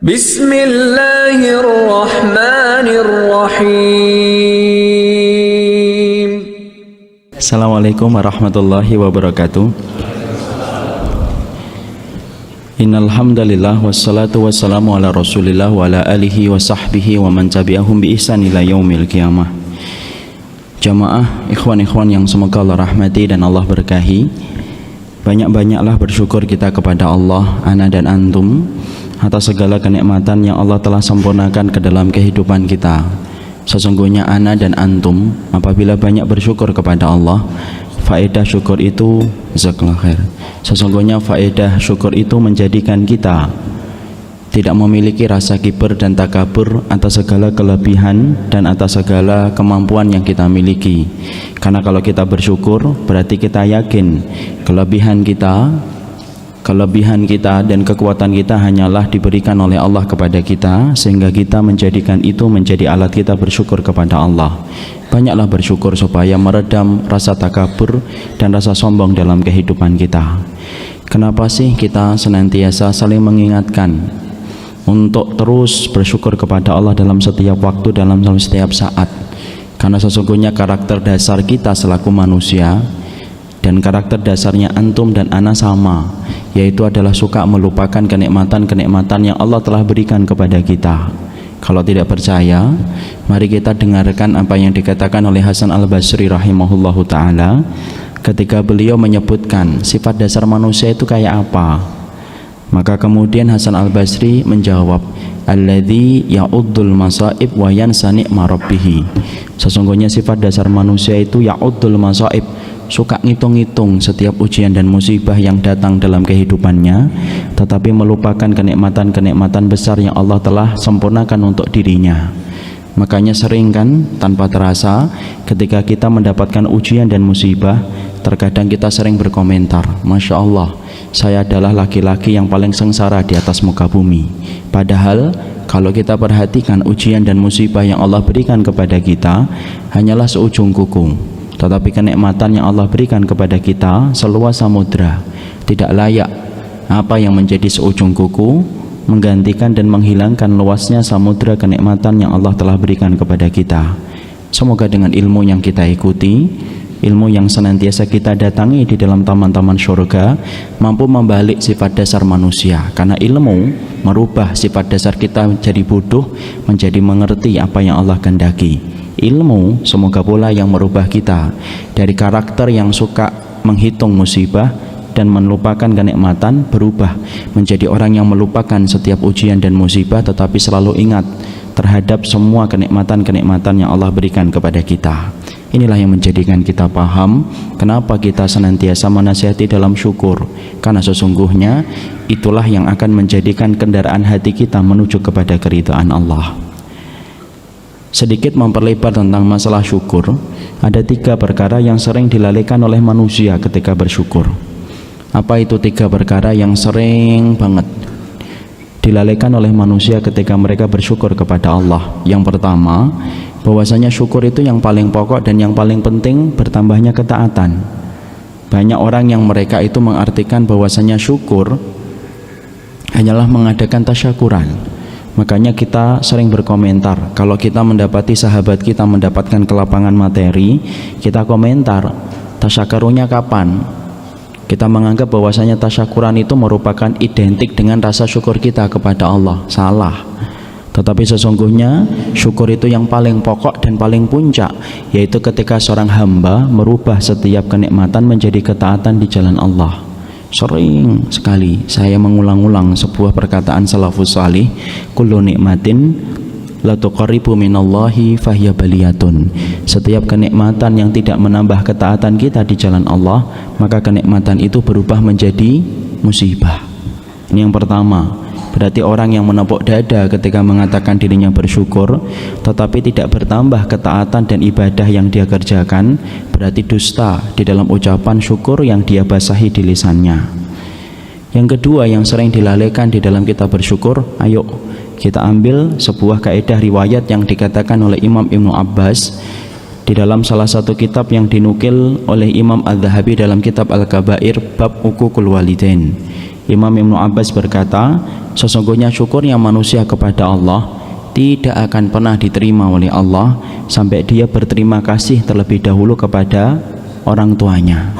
Bismillahirrahmanirrahim. Assalamualaikum warahmatullahi wabarakatuh. Innal hamdalillah wassalatu wassalamu ala Rasulillah wa ala alihi wa sahbihi wa man tabi'ahum bi ihsan ila yaumil qiyamah. Jamaah ikhwan-ikhwan yang semoga Allah rahmati dan Allah berkahi, banyak-banyaklah bersyukur kita kepada Allah, ana dan antum, atas segala kenikmatan yang Allah telah sempurnakan ke dalam kehidupan kita. Sesungguhnya ana dan antum apabila banyak bersyukur kepada Allah, faedah syukur itu jazakallahu khair. Sesungguhnya faedah syukur itu menjadikan kita tidak memiliki rasa kibar dan takabur atas segala kelebihan dan atas segala kemampuan yang kita miliki. Karena kalau kita bersyukur berarti kita yakin kelebihan kita dan kekuatan kita hanyalah diberikan oleh Allah kepada kita, sehingga kita menjadikan itu menjadi alat kita bersyukur kepada Allah. Banyaklah bersyukur supaya meredam rasa takabur dan rasa sombong dalam kehidupan kita. Kenapa sih kita senantiasa saling mengingatkan untuk terus bersyukur kepada Allah dalam setiap waktu, dalam setiap saat? Karena sesungguhnya karakter dasar kita selaku manusia dan karakter dasarnya antum dan ana sama, yaitu adalah suka melupakan kenikmatan-kenikmatan yang Allah telah berikan kepada kita. Kalau tidak percaya, mari kita dengarkan apa yang dikatakan oleh Hasan Al-Basri rahimahullahu ta'ala ketika beliau menyebutkan sifat dasar manusia itu kayak apa. Maka kemudian Hasan Al-Basri menjawab, alladzi ya'uddul masaib wa yansa ni'ma rabbih. Sesungguhnya sifat dasar manusia itu ya'uddul masaib, suka ngitung-ngitung setiap ujian dan musibah yang datang dalam kehidupannya, tetapi melupakan kenikmatan-kenikmatan besar yang Allah telah sempurnakan untuk dirinya. Makanya sering kan tanpa terasa ketika kita mendapatkan ujian dan musibah, terkadang kita sering berkomentar, Masya Allah, saya adalah laki-laki yang paling sengsara di atas muka bumi. Padahal kalau kita perhatikan ujian dan musibah yang Allah berikan kepada kita hanyalah seujung kuku, tetapi kenikmatan yang Allah berikan kepada kita seluas samudra. Tidak layak apa yang menjadi seujung kuku menggantikan dan menghilangkan luasnya samudra kenikmatan yang Allah telah berikan kepada kita. Semoga dengan ilmu yang kita ikuti, ilmu yang senantiasa kita datangi di dalam taman-taman surga, mampu membalik sifat dasar manusia. Karena ilmu merubah sifat dasar kita menjadi bodoh, menjadi mengerti apa yang Allah kehendaki. Ilmu semoga pula yang merubah kita dari karakter yang suka menghitung musibah dan melupakan kenikmatan, berubah menjadi orang yang melupakan setiap ujian dan musibah, tetapi selalu ingat terhadap semua kenikmatan-kenikmatan yang Allah berikan kepada kita. Inilah yang menjadikan kita paham kenapa kita senantiasa menasihati dalam syukur, karena sesungguhnya itulah yang akan menjadikan kendaraan hati kita menuju kepada keridhaan Allah. Sedikit memperlebar tentang masalah syukur, ada 3 perkara yang sering dilalaikan oleh manusia ketika bersyukur. Apa itu 3 perkara yang sering banget dilalaikan oleh manusia ketika mereka bersyukur kepada Allah? Yang pertama, bahwasanya syukur itu yang paling pokok dan yang paling penting bertambahnya ketaatan. Banyak orang yang mereka itu mengartikan bahwasanya syukur hanyalah mengadakan tasyakuran. Makanya kita sering berkomentar, kalau kita mendapati sahabat kita mendapatkan kelapangan materi, kita komentar, tasyakurunya kapan? Kita menganggap bahwasanya tasyakuran itu merupakan identik dengan rasa syukur kita kepada Allah. Salah. Tetapi sesungguhnya syukur itu yang paling pokok dan paling puncak, yaitu ketika seorang hamba merubah setiap kenikmatan menjadi ketaatan di jalan Allah. Sering sekali saya mengulang-ulang sebuah perkataan salafus salih, kullu nikmatin la tuqarribu minallahi fahiya baliyatun. Setiap kenikmatan yang tidak menambah ketaatan kita di jalan Allah, maka kenikmatan itu berubah menjadi musibah. Ini yang pertama. Berarti orang yang menepuk dada ketika mengatakan dirinya bersyukur tetapi tidak bertambah ketaatan dan ibadah yang dia kerjakan, berarti dusta di dalam ucapan syukur yang dia basahi di lisannya. Yang kedua yang sering dilalaikan di dalam kita bersyukur, ayo kita ambil sebuah kaidah riwayat yang dikatakan oleh Imam Ibnu Abbas di dalam salah satu kitab yang dinukil oleh Imam Adz-Dzahabi dalam kitab Al-Kabair bab uququl walidain. Imam Ibnu Abbas berkata, sesungguhnya syukurnya manusia kepada Allah tidak akan pernah diterima oleh Allah sampai dia berterima kasih terlebih dahulu kepada orang tuanya.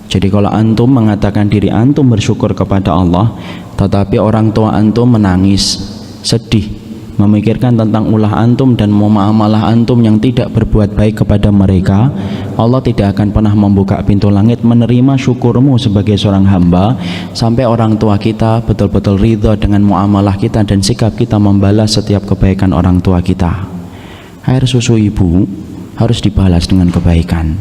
Jadi kalau antum mengatakan diri antum bersyukur kepada Allah, tetapi orang tua antum menangis, sedih, memikirkan tentang ulah antum dan muamalah antum yang tidak berbuat baik kepada mereka, Allah tidak akan pernah membuka pintu langit menerima syukurmu sebagai seorang hamba sampai orang tua kita betul-betul ridha dengan muamalah kita dan sikap kita membalas setiap kebaikan orang tua kita. Air susu ibu harus dibalas dengan kebaikan.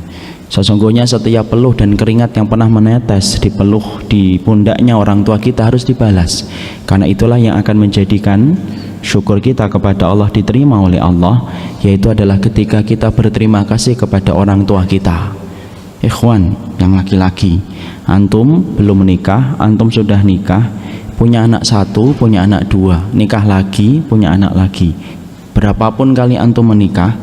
Sesungguhnya setiap peluh dan keringat yang pernah menetes di peluh di pundaknya orang tua kita harus dibalas, karena itulah yang akan menjadikan syukur kita kepada Allah diterima oleh Allah, yaitu adalah ketika kita berterima kasih kepada orang tua kita. Ikhwan yang laki-laki, antum belum menikah, antum sudah nikah, punya anak satu, punya anak dua, nikah lagi, punya anak lagi. Berapapun kali antum menikah,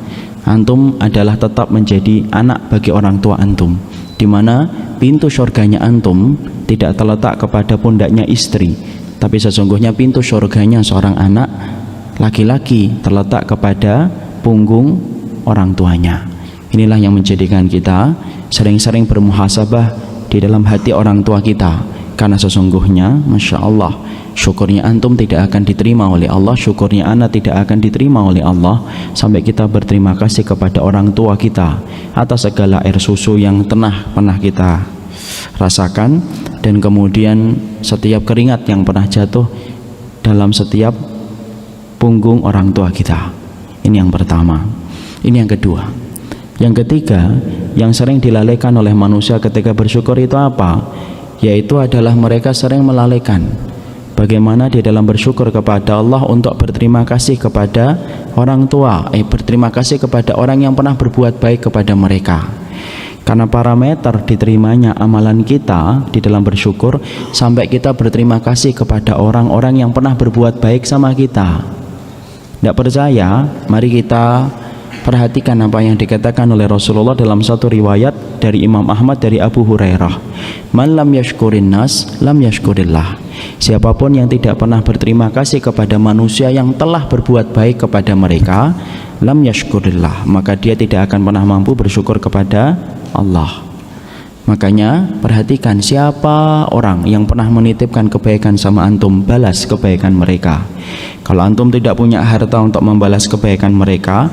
antum adalah tetap menjadi anak bagi orang tua antum, di mana pintu surganya antum tidak terletak kepada pundaknya istri, tapi sesungguhnya pintu surganya seorang anak laki-laki terletak kepada punggung orang tuanya. Inilah yang menjadikan kita sering-sering bermuhasabah di dalam hati orang tua kita, karena sesungguhnya Masya Allah, syukurnya antum tidak akan diterima oleh Allah, syukurnya anak tidak akan diterima oleh Allah sampai kita berterima kasih kepada orang tua kita atas segala air susu yang pernah kita rasakan, dan kemudian setiap keringat yang pernah jatuh dalam setiap punggung orang tua kita. Ini yang pertama. Ini yang kedua. Yang ketiga, yang sering dilalaikan oleh manusia ketika bersyukur itu apa? Yaitu adalah mereka sering melalaikan bagaimana di dalam bersyukur kepada Allah untuk berterima kasih kepada orang tua, berterima kasih kepada orang yang pernah berbuat baik kepada mereka. Karena parameter diterimanya amalan kita di dalam bersyukur sampai kita berterima kasih kepada orang-orang yang pernah berbuat baik sama kita. Tidak percaya? Mari kita perhatikan apa yang dikatakan oleh Rasulullah dalam satu riwayat dari Imam Ahmad dari Abu Hurairah. Man lam yashkurin nas lam yashkurillah. Siapapun yang tidak pernah berterima kasih kepada manusia yang telah berbuat baik kepada mereka, lam yashkurillah, maka dia tidak akan pernah mampu bersyukur kepada Allah. Makanya perhatikan siapa orang yang pernah menitipkan kebaikan sama antum, balas kebaikan mereka. Kalau antum tidak punya harta untuk membalas kebaikan mereka,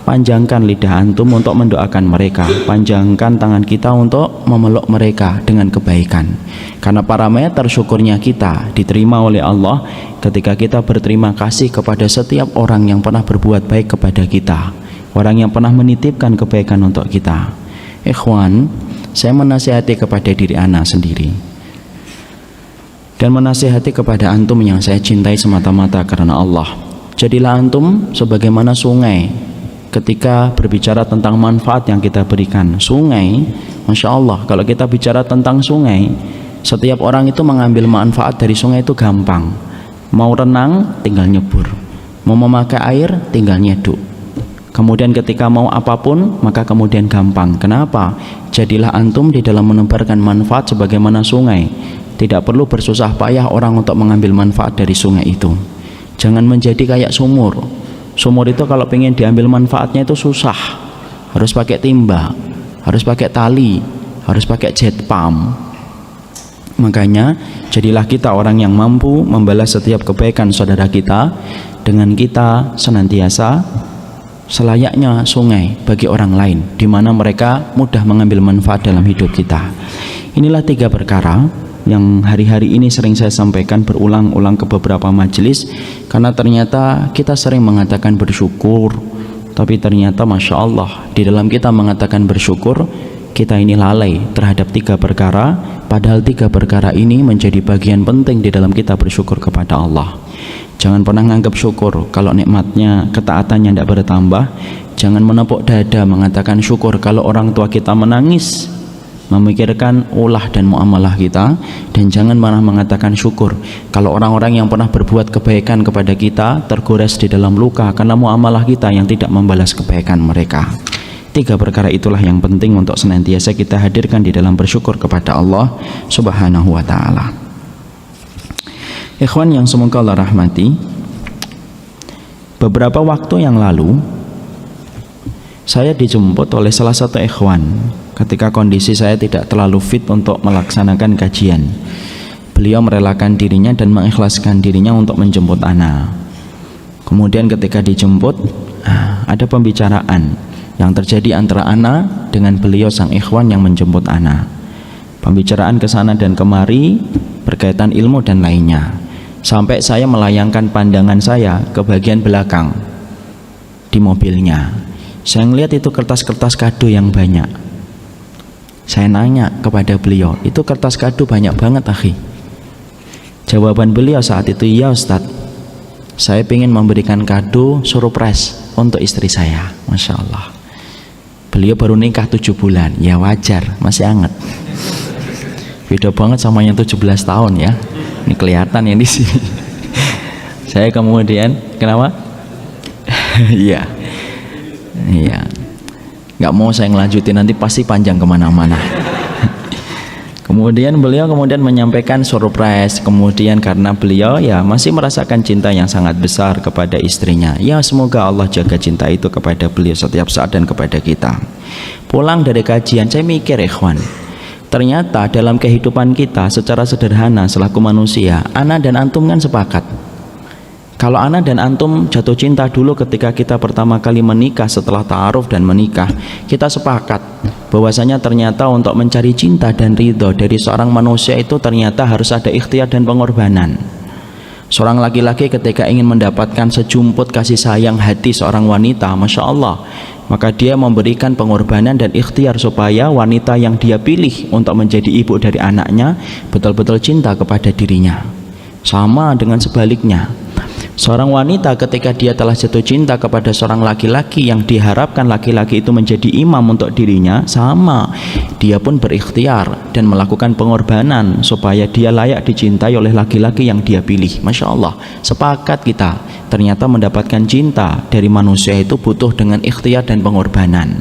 panjangkan lidah antum untuk mendoakan mereka, panjangkan tangan kita untuk memeluk mereka dengan kebaikan. Karena parameter syukurnya kita diterima oleh Allah ketika kita berterima kasih kepada setiap orang yang pernah berbuat baik kepada kita, orang yang pernah menitipkan kebaikan untuk kita. Ikhwan, saya menasihati kepada diri ana sendiri dan menasihati kepada antum yang saya cintai semata-mata karena Allah. Jadilah antum sebagaimana sungai ketika berbicara tentang manfaat yang kita berikan. Sungai, Masya Allah, kalau kita bicara tentang sungai, setiap orang itu mengambil manfaat dari sungai itu gampang. Mau renang tinggal nyebur, mau memakai air tinggal nyeduk. Kemudian ketika mau apapun maka kemudian gampang. Kenapa? Jadilah antum di dalam menebarkan manfaat sebagaimana sungai. Tidak perlu bersusah payah orang untuk mengambil manfaat dari sungai itu. Jangan menjadi kayak sumur. Sumur itu kalau ingin diambil manfaatnya itu susah, harus pakai timba, harus pakai tali, harus pakai jet pump. Makanya jadilah kita orang yang mampu membalas setiap kebaikan saudara kita dengan kita senantiasa selayaknya sungai bagi orang lain, di mana mereka mudah mengambil manfaat dalam hidup kita. Inilah 3 perkara yang hari-hari ini sering saya sampaikan berulang-ulang ke beberapa majelis, karena ternyata kita sering mengatakan bersyukur, tapi ternyata Masya Allah di dalam kita mengatakan bersyukur kita ini lalai terhadap 3 perkara, padahal 3 perkara ini menjadi bagian penting di dalam kita bersyukur kepada Allah. Jangan pernah menganggap syukur kalau nikmatnya, ketaatannya tidak bertambah. Jangan menepuk dada mengatakan syukur kalau orang tua kita menangis memikirkan ulah dan muamalah kita, dan jangan pernah mengatakan syukur kalau orang-orang yang pernah berbuat kebaikan kepada kita tergores di dalam luka karena muamalah kita yang tidak membalas kebaikan mereka. 3 perkara itulah yang penting untuk senantiasa kita hadirkan di dalam bersyukur kepada Allah Subhanahu wa ta'ala. Ikhwan yang semoga Allah rahmati, beberapa waktu yang lalu saya dijemput oleh salah satu ikhwan ketika kondisi saya tidak terlalu fit untuk melaksanakan kajian. Beliau merelakan dirinya dan mengikhlaskan dirinya untuk menjemput ana. Kemudian ketika dijemput, ada pembicaraan yang terjadi antara ana dengan beliau sang ikhwan yang menjemput ana. Pembicaraan ke sana dan kemari berkaitan ilmu dan lainnya. Sampai saya melayangkan pandangan saya ke bagian belakang di mobilnya. Saya melihat itu kertas-kertas kado yang banyak. Saya nanya kepada beliau, itu kertas kado banyak banget akhi. Jawaban beliau saat itu, ya Ustadz, saya ingin memberikan kado surprise untuk istri saya. Masya Allah. Beliau baru nikah 7 bulan, ya wajar, masih hangat. Beda banget sama yang 17 tahun ya. Ini kelihatan yang di sini. Saya kemudian, kenapa? Iya, iya. Nggak mau saya ngelanjutin, nanti pasti panjang kemana-mana. Kemudian beliau menyampaikan surprise. Kemudian karena beliau ya masih merasakan cinta yang sangat besar kepada istrinya, ya semoga Allah jaga cinta itu kepada beliau setiap saat dan kepada kita. Pulang dari kajian saya mikir, ikhwan, ternyata dalam kehidupan kita secara sederhana selaku manusia, ana dan antum kan sepakat. Kalau ana dan antum jatuh cinta dulu ketika kita pertama kali menikah, setelah ta'aruf dan menikah, kita sepakat bahwasanya ternyata untuk mencari cinta dan ridho dari seorang manusia itu ternyata harus ada ikhtiar dan pengorbanan. Seorang laki-laki ketika ingin mendapatkan sejumput kasih sayang hati seorang wanita, Masya Allah, maka dia memberikan pengorbanan dan ikhtiar supaya wanita yang dia pilih untuk menjadi ibu dari anaknya betul-betul cinta kepada dirinya. Sama dengan sebaliknya, seorang wanita ketika dia telah jatuh cinta kepada seorang laki-laki yang diharapkan laki-laki itu menjadi imam untuk dirinya, sama, dia pun berikhtiar dan melakukan pengorbanan supaya dia layak dicintai oleh laki-laki yang dia pilih. Masya Allah, sepakat kita, ternyata mendapatkan cinta dari manusia itu butuh dengan ikhtiar dan pengorbanan.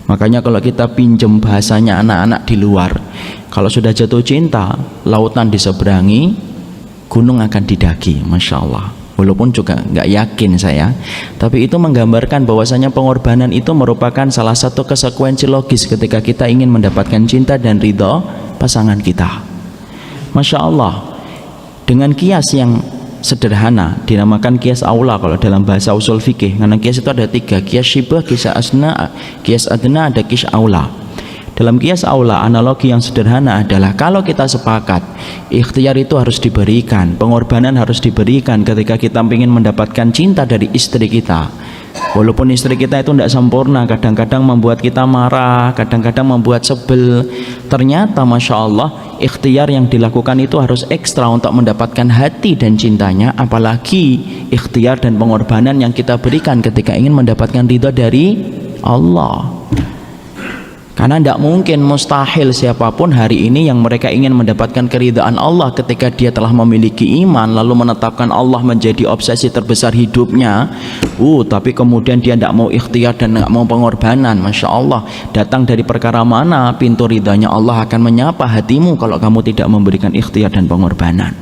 Makanya kalau kita pinjam bahasanya anak-anak di luar, kalau sudah jatuh cinta, lautan diseberangi, gunung akan didaki. Masya Allah. Walaupun juga nggak yakin saya, tapi itu menggambarkan bahwasanya pengorbanan itu merupakan salah satu konsekuensi logis ketika kita ingin mendapatkan cinta dan ridho pasangan kita. Masya Allah. Dengan kias yang sederhana dinamakan kias aula kalau dalam bahasa usul fikih, karena kias itu ada 3, kias syibah, kias adna, ada kias aula. Dalam kias aula, analogi yang sederhana adalah kalau kita sepakat ikhtiar itu harus diberikan, pengorbanan harus diberikan ketika kita ingin mendapatkan cinta dari istri kita. Walaupun istri kita itu tidak sempurna, kadang-kadang membuat kita marah, kadang-kadang membuat sebel, ternyata Masya Allah ikhtiar yang dilakukan itu harus ekstra untuk mendapatkan hati dan cintanya, apalagi ikhtiar dan pengorbanan yang kita berikan ketika ingin mendapatkan ridha dari Allah. Karena tidak mungkin, mustahil siapapun hari ini yang mereka ingin mendapatkan keridhaan Allah ketika dia telah memiliki iman lalu menetapkan Allah menjadi obsesi terbesar hidupnya, tapi kemudian dia tidak mau ikhtiar dan tidak mau pengorbanan. Masya Allah, datang dari perkara mana pintu ridhanya Allah akan menyapa hatimu kalau kamu tidak memberikan ikhtiar dan pengorbanan.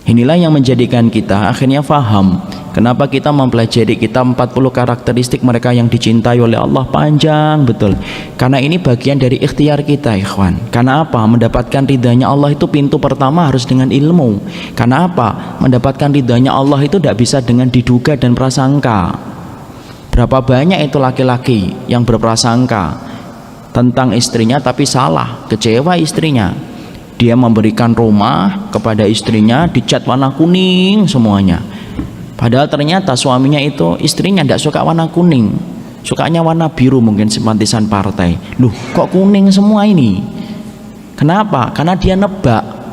Inilah yang menjadikan kita akhirnya faham kenapa kita mempelajari kitab 40 karakteristik mereka yang dicintai oleh Allah, panjang betul. Karena ini bagian dari ikhtiar kita, ikhwan. Karena apa? Mendapatkan ridhanya Allah itu pintu pertama harus dengan ilmu. Karena apa? Mendapatkan ridhanya Allah itu tidak bisa dengan diduga dan prasangka. Berapa banyak itu laki-laki yang berprasangka tentang istrinya tapi salah, kecewa istrinya. Dia memberikan rumah kepada istrinya dicat warna kuning semuanya, padahal ternyata suaminya itu istrinya tidak suka warna kuning, sukanya warna biru, mungkin simpatisan partai. Loh, kok kuning semua ini? Kenapa? Karena dia nebak.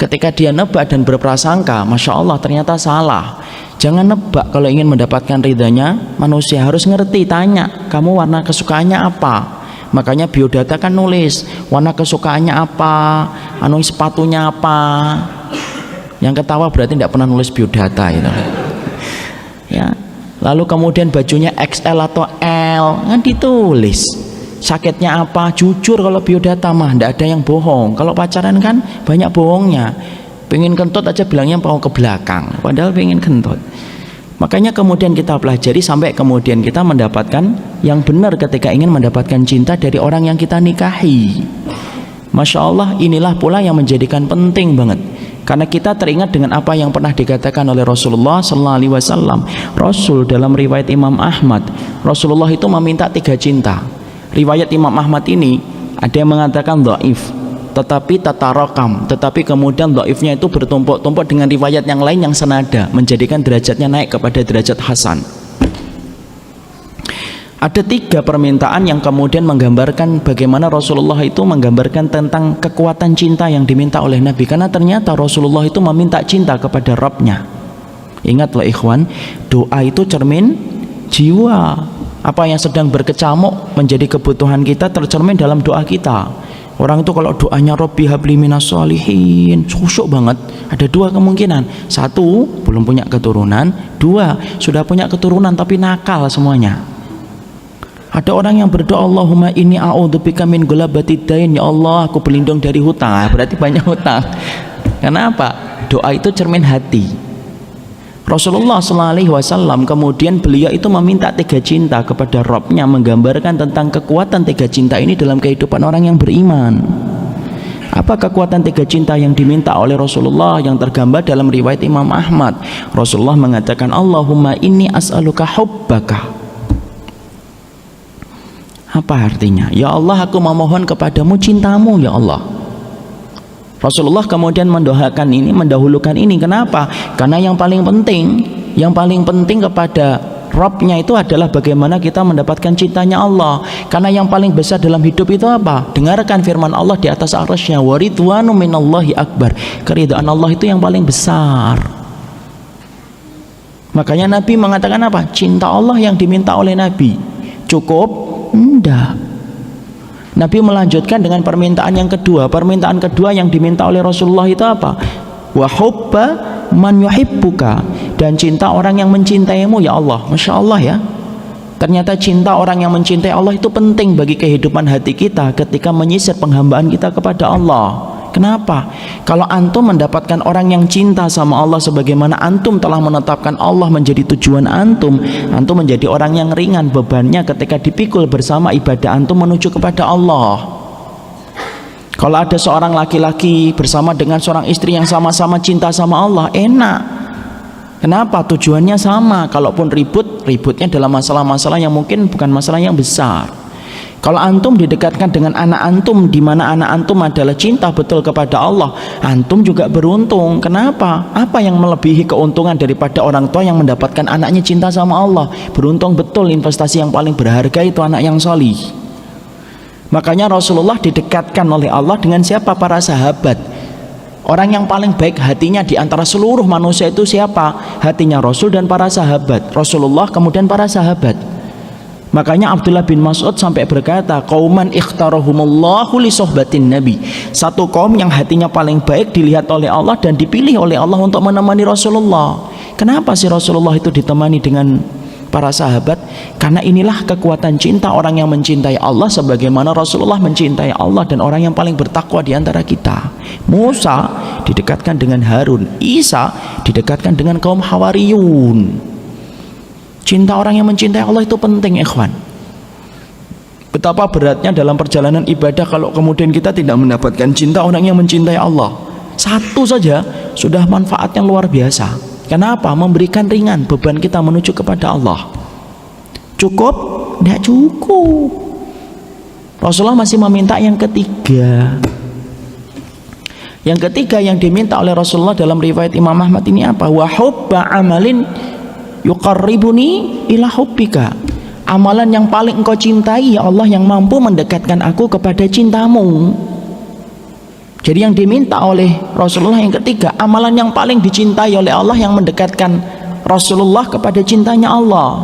Ketika dia nebak dan berprasangka, Masya Allah ternyata salah. Jangan nebak kalau ingin mendapatkan ridhanya manusia, harus ngerti, tanya, kamu warna kesukaannya apa? Makanya biodata kan nulis warna kesukaannya apa, sepatunya apa. Yang ketawa berarti tidak pernah nulis biodata itu. Ya. Lalu kemudian bajunya XL atau L kan ditulis. Sakitnya apa? Jujur kalau biodata mah tidak ada yang bohong. Kalau pacaran kan banyak bohongnya. Pengen kentut aja bilangnya mau ke belakang, padahal pengen kentut. Makanya kemudian kita pelajari sampai kemudian kita mendapatkan yang benar ketika ingin mendapatkan cinta dari orang yang kita nikahi. Masya Allah, inilah pula yang menjadikan penting banget. Karena kita teringat dengan apa yang pernah dikatakan oleh Rasulullah Sallallahu Alaihi Wasallam. Rasul dalam riwayat Imam Ahmad, Rasulullah itu meminta 3 cinta. Riwayat Imam Ahmad ini ada yang mengatakan dhaif, tetapi tatarakam, tetapi kemudian dhaifnya itu bertumpuk-tumpuk dengan riwayat yang lain yang senada, menjadikan derajatnya naik kepada derajat hasan. Ada 3 permintaan yang kemudian menggambarkan bagaimana Rasulullah itu menggambarkan tentang kekuatan cinta yang diminta oleh Nabi. Karena ternyata Rasulullah itu meminta cinta kepada Rabbnya. Ingatlah ikhwan, doa itu cermin jiwa. Apa yang sedang berkecamuk menjadi kebutuhan kita tercermin dalam doa kita. Orang itu kalau doanya Rabbi habli minas sholihin, khusyuk banget. Ada 2 kemungkinan. 1, belum punya keturunan. 2, sudah punya keturunan tapi nakal semuanya. Ada orang yang berdoa, Allahumma inni a'udzubika min ghalabatid dain, ya Allah aku berlindung dari hutang. Berarti banyak hutang. Kenapa? Doa itu cermin hati. Rasulullah SAW kemudian beliau itu meminta 3 cinta kepada Rabbnya, menggambarkan tentang kekuatan 3 cinta ini dalam kehidupan orang yang beriman. Apa kekuatan 3 cinta yang diminta oleh Rasulullah yang tergambar dalam riwayat Imam Ahmad? Rasulullah mengatakan, Allahumma inni as'aluka hubbaka. Apa artinya? Ya Allah, aku memohon kepadamu cintamu ya Allah. Rasulullah kemudian mendoakan ini, mendahulukan ini. Kenapa? Karena yang paling penting kepada Rabbnya itu adalah bagaimana kita mendapatkan cintanya Allah. Karena yang paling besar dalam hidup itu apa? Dengarkan firman Allah di atas arasy-Nya, wa ridwanu minallahi akbar. Keridhaan Allah itu yang paling besar. Makanya Nabi mengatakan apa? Cinta Allah yang diminta oleh Nabi cukup? Enggak. Nabi melanjutkan dengan permintaan yang kedua. Permintaan kedua yang diminta oleh Rasulullah itu apa? Wa hubba man yuhibbuka, dan cinta orang yang mencintaimu ya Allah. Masya Allah ya. Ternyata cinta orang yang mencintai Allah itu penting bagi kehidupan hati kita ketika menyisir penghambaan kita kepada Allah. Kenapa? Kalau antum mendapatkan orang yang cinta sama Allah sebagaimana antum telah menetapkan Allah menjadi tujuan antum, antum menjadi orang yang ringan bebannya ketika dipikul bersama ibadah antum menuju kepada Allah. Kalau ada seorang laki-laki bersama dengan seorang istri yang sama-sama cinta sama Allah, enak. Kenapa? Tujuannya sama. Kalaupun ributnya dalam masalah-masalah yang mungkin bukan masalah yang besar. Kalau antum didekatkan dengan anak antum, di mana anak antum adalah cinta betul kepada Allah, antum juga beruntung. Kenapa? Apa yang melebihi keuntungan daripada orang tua yang mendapatkan anaknya cinta sama Allah? Beruntung betul, investasi yang paling berharga itu anak yang solih. Makanya Rasulullah didekatkan oleh Allah dengan siapa? Para sahabat. Orang yang paling baik hatinya di antara seluruh manusia itu siapa? Hatinya Rasul dan para sahabat. Rasulullah kemudian para sahabat. Makanya Abdullah bin Mas'ud sampai berkata, qauman ikhtarahumullahu li sohbatin nabi. Satu kaum yang hatinya paling baik dilihat oleh Allah dan dipilih oleh Allah untuk menemani Rasulullah. Kenapa sih Rasulullah itu ditemani dengan para sahabat? Karena inilah kekuatan cinta orang yang mencintai Allah sebagaimana Rasulullah mencintai Allah dan orang yang paling bertakwa di antara kita. Musa didekatkan dengan Harun, Isa didekatkan dengan kaum Hawariyun. Cinta orang yang mencintai Allah itu penting, ikhwan. Betapa beratnya dalam perjalanan ibadah kalau kemudian kita tidak mendapatkan cinta orang yang mencintai Allah. Satu saja sudah manfaatnya luar biasa. Kenapa? Memberikan ringan beban kita menuju kepada Allah. Cukup? Tidak cukup. Rasulullah masih meminta yang ketiga. Yang ketiga yang diminta oleh Rasulullah dalam riwayat Imam Ahmad ini apa? Wa hubba amalin yuqarribuni ila hubbika. Amalan yang paling engkau cintai ya Allah, yang mampu mendekatkan aku kepada cintamu. Jadi yang diminta oleh Rasulullah yang ketiga, amalan yang paling dicintai oleh Allah yang mendekatkan Rasulullah kepada cintanya Allah.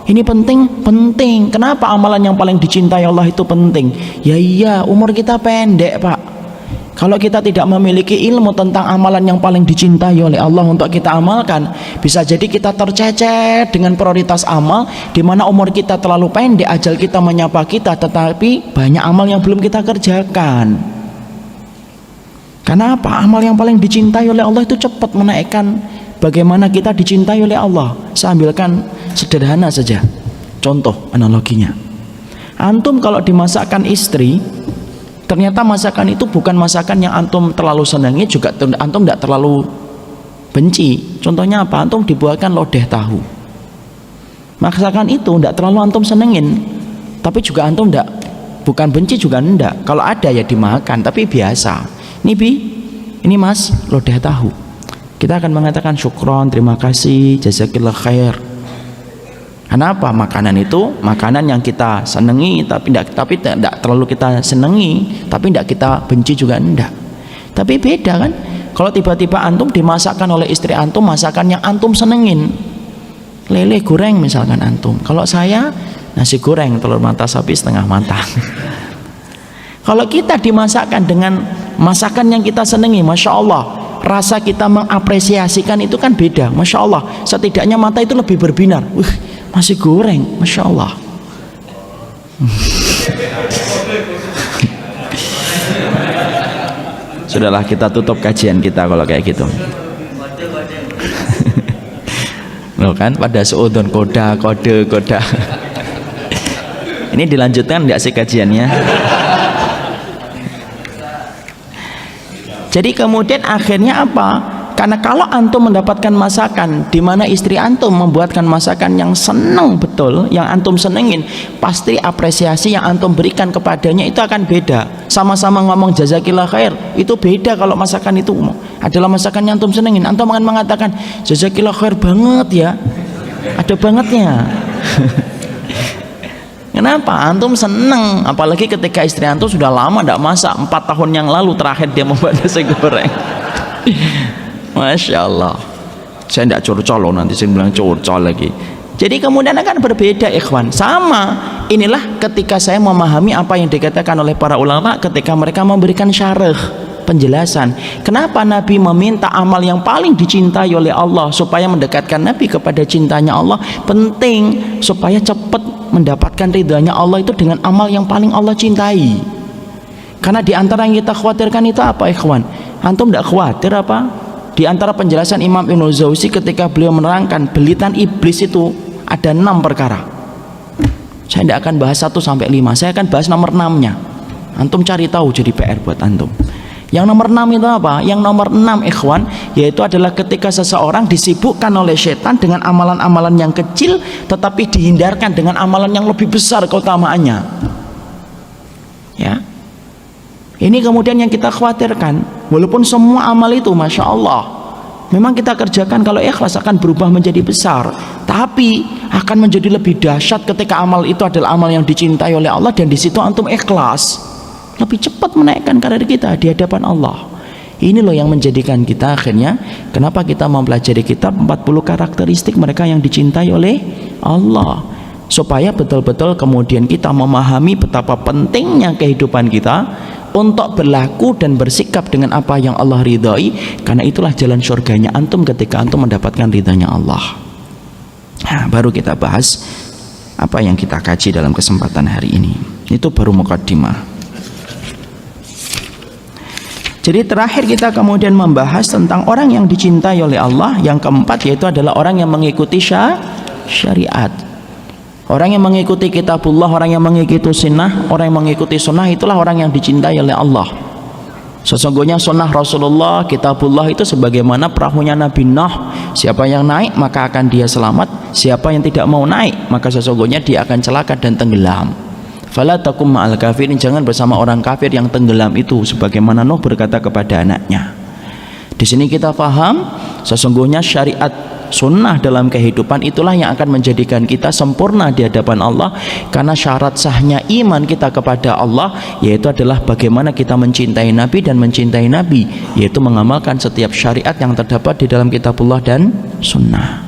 Ini penting. Kenapa amalan yang paling dicintai Allah itu penting? Ya iya, umur kita pendek, Pak. Kalau kita tidak memiliki ilmu tentang amalan yang paling dicintai oleh Allah untuk kita amalkan, bisa jadi kita tercecer dengan prioritas amal, di mana umur kita terlalu pendek, ajal kita menyapa kita, tetapi banyak amal yang belum kita kerjakan. Karena apa? Amal yang paling dicintai oleh Allah itu cepat menaikkan bagaimana kita dicintai oleh Allah. Saya ambilkan sederhana saja contoh analoginya. Antum kalau dimasakkan istri, ternyata masakan itu bukan masakan yang antum terlalu senangi, juga antum tidak terlalu benci. Contohnya apa? Antum dibuatkan lodeh tahu, masakan itu tidak terlalu antum senengin, tapi juga antum tidak, bukan benci juga enggak. Kalau ada ya dimakan, tapi biasa. Ini Bi, ini Mas, lodeh tahu. Kita akan mengatakan syukron, terima kasih, jazakillah khair. Kenapa? Makanan itu makanan yang kita senangi, tapi tidak terlalu kita senangi, tapi tidak kita benci juga enggak. Tapi beda kan? Kalau tiba-tiba antum dimasakkan oleh istri antum masakan yang antum senengin, lele goreng misalkan antum. Kalau saya nasi goreng telur mata sapi setengah matang. Kalau kita dimasakkan dengan masakan yang kita senangi, masya Allah, rasa kita mengapresiasikan itu kan beda. Masya Allah, setidaknya mata itu lebih berbinar. Nasi goreng, masya Allah. Sudahlah, kita tutup kajian kita kalau kayak gitu. Loh kan, pada seudon koda. Ini dilanjutkan enggak sih kajiannya? Jadi kemudian akhirnya apa? Karena kalau antum mendapatkan masakan di mana istri antum membuatkan masakan yang senang betul, yang antum senengin, pasti apresiasi yang antum berikan kepadanya itu akan beda. Sama-sama ngomong jazakillah khair, itu beda kalau masakan itu adalah masakan yang antum senengin. Antum akan mengatakan jazakillah khair banget ya, ada bangetnya. Kenapa? Antum seneng, apalagi ketika istri antum sudah lama tidak masak, 4 tahun yang lalu terakhir dia membuat nasi goreng. Masya Allah, saya tidak curcol loh, nanti saya bilang curcol lagi. Jadi kemudian akan berbeda ikhwan. Sama, inilah ketika saya memahami apa yang dikatakan oleh para ulama ketika mereka memberikan syarah, penjelasan kenapa Nabi meminta amal yang paling dicintai oleh Allah supaya mendekatkan Nabi kepada cintanya Allah. Penting supaya cepat mendapatkan ridhanya Allah itu dengan amal yang paling Allah cintai. Karena di antara yang kita khawatirkan itu apa ikhwan? Antum tidak khawatir apa? Di antara penjelasan Imam Ibnu Jauzi ketika beliau menerangkan belitan iblis itu ada 6 perkara. Saya tidak akan bahas 1 sampai 5, saya akan bahas nomor 6-nya. Antum cari tahu, jadi PR buat antum. Yang nomor 6 itu apa? Yang nomor 6 ikhwan, yaitu adalah ketika seseorang disibukkan oleh setan dengan amalan-amalan yang kecil, tetapi dihindarkan dengan amalan yang lebih besar keutamaannya. Ya, ini kemudian yang kita khawatirkan. Walaupun semua amal itu masya Allah memang kita kerjakan, kalau ikhlas akan berubah menjadi besar, tapi akan menjadi lebih dahsyat ketika amal itu adalah amal yang dicintai oleh Allah, dan di situ antum ikhlas, lebih cepat menaikkan karir kita di hadapan Allah. Ini loh yang menjadikan kita akhirnya kenapa kita mempelajari kitab 40 karakteristik mereka yang dicintai oleh Allah, supaya betul-betul kemudian kita memahami betapa pentingnya kehidupan kita untuk berlaku dan bersikap dengan apa yang Allah ridhai, karena itulah jalan surganya antum ketika antum mendapatkan ridhanya Allah. Nah, baru kita bahas apa yang kita kaji dalam kesempatan hari ini. Itu baru mukaddimah. Jadi terakhir kita kemudian membahas tentang orang yang dicintai oleh Allah. Yang keempat yaitu adalah orang yang mengikuti syariat. Orang yang mengikuti kitabullah, orang yang mengikuti sunnah, orang yang mengikuti sunnah, itulah orang yang dicintai oleh Allah. Sesungguhnya sunnah Rasulullah, kitabullah itu sebagaimana perahunya Nabi Nuh. Siapa yang naik maka akan dia selamat, siapa yang tidak mau naik maka sesungguhnya dia akan celaka dan tenggelam. Fala takum ma'al kafirin, jangan bersama orang kafir yang tenggelam itu, sebagaimana Nuh berkata kepada anaknya. Di sini kita paham sesungguhnya syariat sunnah dalam kehidupan itulah yang akan menjadikan kita sempurna di hadapan Allah, karena syarat sahnya iman kita kepada Allah yaitu adalah bagaimana kita mencintai Nabi dan mencintai Nabi, yaitu mengamalkan setiap syariat yang terdapat di dalam kitabullah dan sunnah.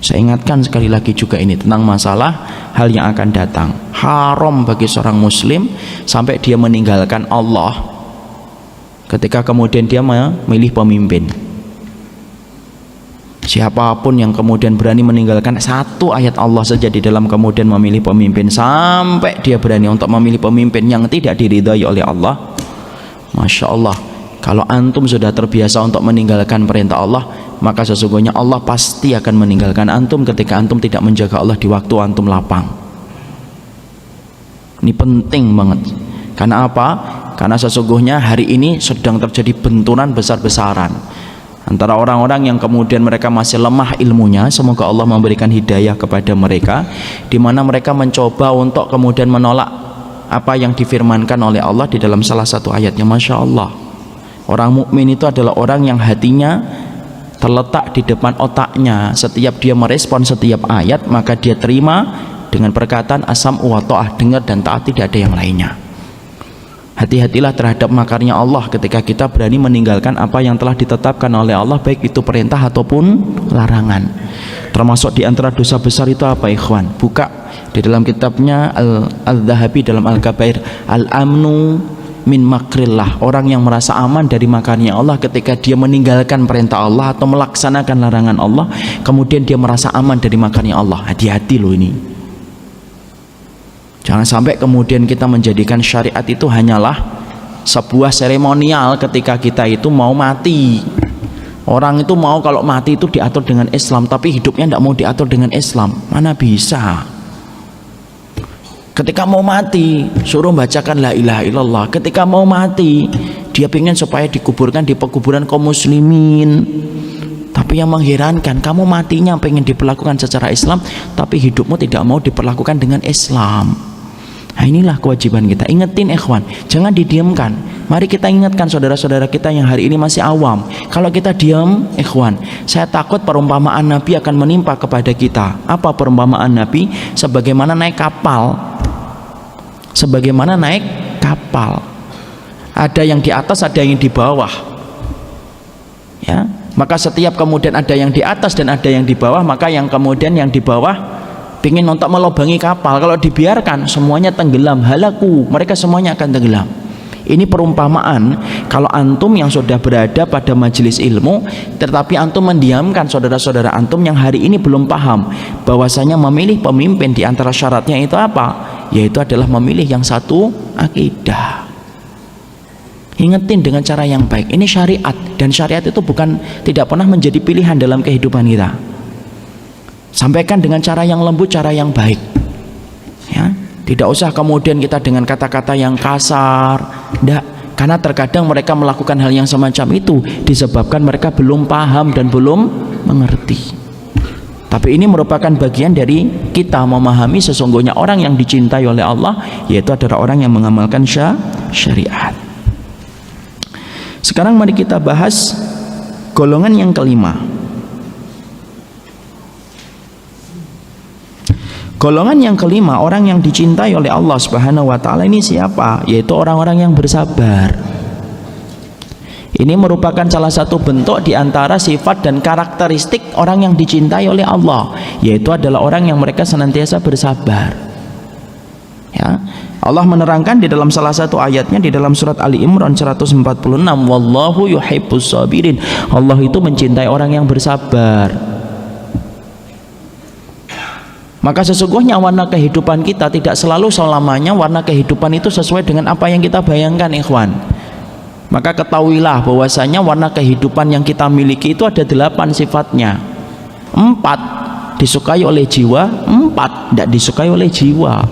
Saya ingatkan sekali lagi juga ini tentang masalah hal yang akan datang. Haram bagi seorang muslim sampai dia meninggalkan Allah ketika kemudian dia memilih pemimpin. Siapapun yang kemudian berani meninggalkan satu ayat Allah saja di dalam kemudian memilih pemimpin, sampai dia berani untuk memilih pemimpin yang tidak diridhai oleh Allah, masya Allah, Kalau antum sudah terbiasa untuk meninggalkan perintah Allah, maka sesungguhnya Allah pasti akan meninggalkan antum ketika antum tidak menjaga Allah di waktu antum lapang. Ini penting banget. Karena apa? Karena sesungguhnya hari ini sedang terjadi benturan besar-besaran antara orang-orang yang kemudian mereka masih lemah ilmunya, semoga Allah memberikan hidayah kepada mereka, di mana mereka mencoba untuk kemudian menolak apa yang difirmankan oleh Allah di dalam salah satu ayatnya. Masya Allah, orang mukmin itu adalah orang yang hatinya terletak di depan otaknya. Setiap dia merespon setiap ayat, maka dia terima dengan perkataan asam wa ta'ah, dengar dan taat, tidak ada yang lainnya. Hati-hatilah terhadap makarnya Allah ketika kita berani meninggalkan apa yang telah ditetapkan oleh Allah, baik itu perintah ataupun larangan. Termasuk di antara dosa besar itu apa, ikhwan? Buka di dalam kitabnya Al-Dhahabi dalam Al-Kabair, Al-Amnu min makrillah, orang yang merasa aman dari makarnya Allah ketika dia meninggalkan perintah Allah atau melaksanakan larangan Allah, kemudian dia merasa aman dari makarnya Allah. Hati-hati loh ini. Jangan sampai kemudian kita menjadikan syariat itu hanyalah sebuah seremonial ketika kita itu mau mati. Orang itu mau kalau mati itu diatur dengan Islam, tapi hidupnya tidak mau diatur dengan Islam. Mana bisa? Ketika mau mati suruh bacakan la ilaha illallah. Ketika mau mati dia pengen supaya dikuburkan di pekuburan kaum muslimin. Tapi yang mengherankan, kamu matinya pengen diperlakukan secara Islam, tapi hidupmu tidak mau diperlakukan dengan Islam. Nah, inilah kewajiban kita. Ingetin ikhwan, jangan didiamkan. Mari kita ingatkan saudara-saudara kita yang hari ini masih awam. Kalau kita diam, ikhwan, saya takut perumpamaan Nabi akan menimpa kepada kita. Apa perumpamaan Nabi? Sebagaimana naik kapal. Sebagaimana naik kapal. Ada yang di atas, ada yang di bawah. Ya, maka setiap kemudian ada yang di atas dan ada yang di bawah, maka yang kemudian yang di bawah ingin untuk melobangi kapal. Kalau dibiarkan semuanya tenggelam, halaku, mereka semuanya akan tenggelam. Ini perumpamaan kalau antum yang sudah berada pada majelis ilmu tetapi antum mendiamkan saudara-saudara antum yang hari ini belum paham bahwasanya memilih pemimpin di antara syaratnya itu apa? Yaitu adalah memilih yang satu akidah. Ingetin dengan cara yang baik. Ini syariat, dan syariat itu bukan tidak pernah menjadi pilihan dalam kehidupan kita. Sampaikan dengan cara yang lembut, cara yang baik, ya. Tidak usah kemudian kita dengan kata-kata yang kasar. Tidak, karena terkadang mereka melakukan hal yang semacam itu disebabkan mereka belum paham dan belum mengerti. Tapi ini merupakan bagian dari kita memahami sesungguhnya orang yang dicintai oleh Allah yaitu adalah orang yang mengamalkan syariat. Sekarang mari kita bahas golongan yang kelima. Golongan yang kelima, orang yang dicintai oleh Allah Subhanahu wa taala ini siapa? Yaitu orang-orang yang bersabar. Ini merupakan salah satu bentuk di antara sifat dan karakteristik orang yang dicintai oleh Allah, yaitu adalah orang yang mereka senantiasa bersabar. Ya. Allah menerangkan di dalam salah satu ayatnya di dalam surat Ali Imran 146, wallahu yuhibbus sabirin. Allah itu mencintai orang yang bersabar. Maka sesungguhnya warna kehidupan kita tidak selalu selamanya warna kehidupan itu sesuai dengan apa yang kita bayangkan, ikhwan. Maka ketahuilah bahwasanya warna kehidupan yang kita miliki itu ada 8 sifatnya. 4 disukai oleh jiwa, 4 tidak disukai oleh jiwa.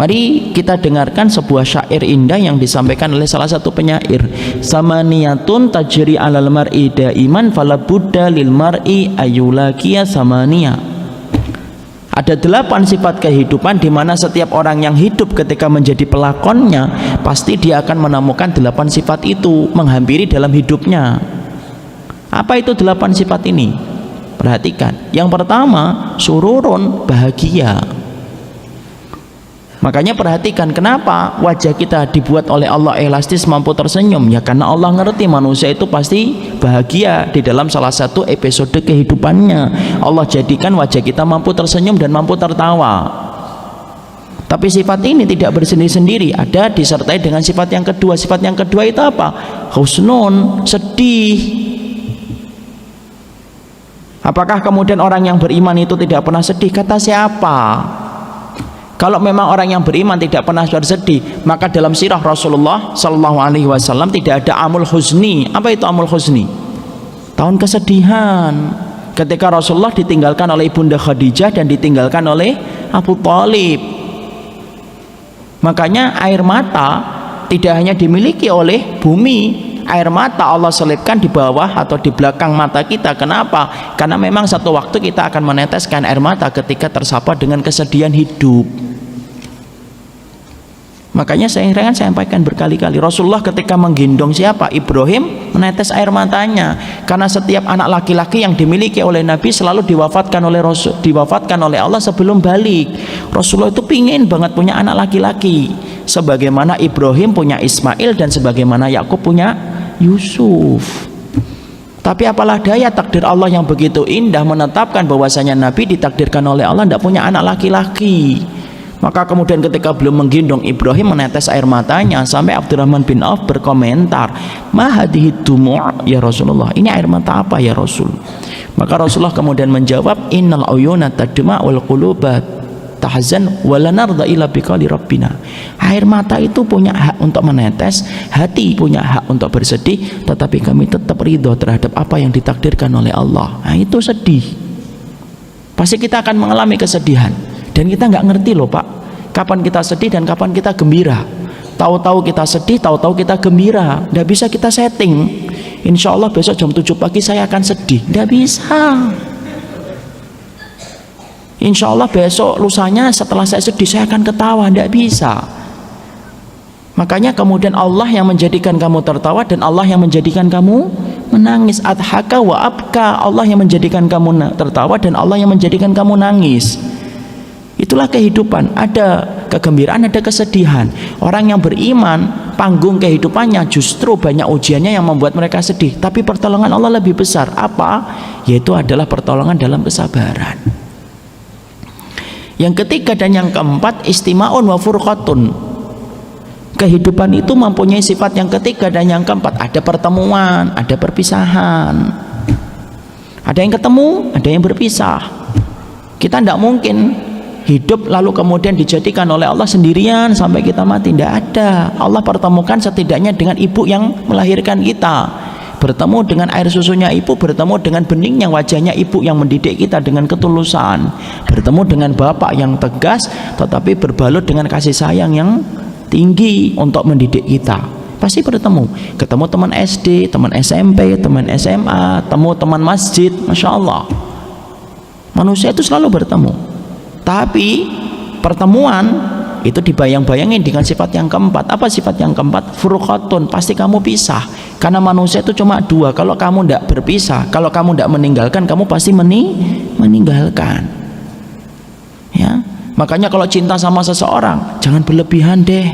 Mari kita dengarkan sebuah syair indah yang disampaikan oleh salah satu penyair. Samaniyatun tajri alal mar'i daiman falabudda lil mar'i ayulakiya samaniya. Ada 8 sifat kehidupan di mana setiap orang yang hidup ketika menjadi pelakonnya pasti dia akan menemukan 8 sifat itu menghampiri dalam hidupnya. Apa itu 8 sifat ini? Perhatikan. Yang pertama, sururun, bahagia. Makanya perhatikan kenapa wajah kita dibuat oleh Allah elastis mampu tersenyum. Ya karena Allah ngerti manusia itu pasti bahagia di dalam salah satu episode kehidupannya. Allah jadikan wajah kita mampu tersenyum dan mampu tertawa. Tapi sifat ini tidak bersendiri-sendiri, ada disertai dengan sifat yang kedua. Sifat yang kedua itu apa? Husnun, sedih. Apakah kemudian orang yang beriman itu tidak pernah sedih? Kata siapa? Kalau memang orang yang beriman tidak pernah bersedih, maka dalam sirah Rasulullah Sallallahu Alaihi Wasallam tidak ada amul huzni. Apa itu amul huzni? Tahun kesedihan. Ketika Rasulullah ditinggalkan oleh Ibunda Khadijah dan ditinggalkan oleh Abu Thalib. Makanya air mata tidak hanya dimiliki oleh bumi, air mata Allah selipkan di bawah atau di belakang mata kita. Kenapa? Karena memang satu waktu kita akan meneteskan air mata ketika tersapa dengan kesedihan hidup. Makanya saya sampaikan berkali-kali, Rasulullah ketika menggendong siapa? Ibrahim, menetes air matanya. Karena setiap anak laki-laki yang dimiliki oleh Nabi selalu diwafatkan oleh Allah sebelum balik. Rasulullah itu pingin banget punya anak laki-laki, sebagaimana Ibrahim punya Ismail dan sebagaimana Yakub punya Yusuf. Tapi apalah daya, takdir Allah yang begitu indah menetapkan bahwasanya Nabi ditakdirkan oleh Allah tidak punya anak laki-laki. Maka kemudian ketika belum menggendong, Ibrahim menetes air matanya sampai Abdurrahman bin Auf berkomentar, "Ma hadhihi dumu' ya Rasulullah?" Ini air mata apa ya Rasul? Maka Rasulullah kemudian menjawab, "Innal uyuna tadma' wal quluba tahzan wa la narda illa biqali rabbina." Air mata itu punya hak untuk menetes, hati punya hak untuk bersedih, tetapi kami tetap ridho terhadap apa yang ditakdirkan oleh Allah. Nah, itu sedih. Pasti kita akan mengalami kesedihan. Dan kita nggak ngerti loh Pak, kapan kita sedih dan kapan kita gembira. Tahu-tahu kita sedih, tahu-tahu kita gembira. Nggak bisa kita setting. Insya Allah besok jam 7 pagi saya akan sedih. Nggak bisa. Insya Allah besok lusanya setelah saya sedih saya akan ketawa. Nggak bisa. Makanya kemudian Allah yang menjadikan kamu tertawa dan Allah yang menjadikan kamu menangis. Adhaka wa abka. Allah yang menjadikan kamu tertawa dan Allah yang menjadikan kamu nangis. Itulah kehidupan, ada kegembiraan, ada kesedihan. Orang yang beriman, panggung kehidupannya justru banyak ujiannya yang membuat mereka sedih. Tapi pertolongan Allah lebih besar. Apa? Yaitu adalah pertolongan dalam kesabaran. Yang ketiga dan yang keempat, istima'un wa furqatun. Kehidupan itu mempunyai sifat yang ketiga dan yang keempat. Ada pertemuan, ada perpisahan. Ada yang ketemu, ada yang berpisah. Kita tidak mungkin hidup lalu kemudian dijadikan oleh Allah sendirian sampai kita mati. Tidak ada. Allah pertemukan setidaknya dengan ibu yang melahirkan kita, bertemu dengan air susunya ibu, bertemu dengan beningnya wajahnya ibu yang mendidik kita dengan ketulusan, bertemu dengan bapak yang tegas tetapi berbalut dengan kasih sayang yang tinggi untuk mendidik kita. Pasti bertemu, ketemu teman SD, teman SMP, teman SMA, teman masjid. Masya Allah, manusia itu selalu bertemu. Tapi pertemuan itu dibayang-bayangin dengan sifat yang keempat. Apa sifat yang keempat? Furqatun. Pasti kamu pisah. Karena manusia itu cuma dua. Kalau kamu tidak berpisah, kalau kamu tidak meninggalkan, kamu pasti meninggalkan. Ya. Makanya kalau cinta sama seseorang, jangan berlebihan deh.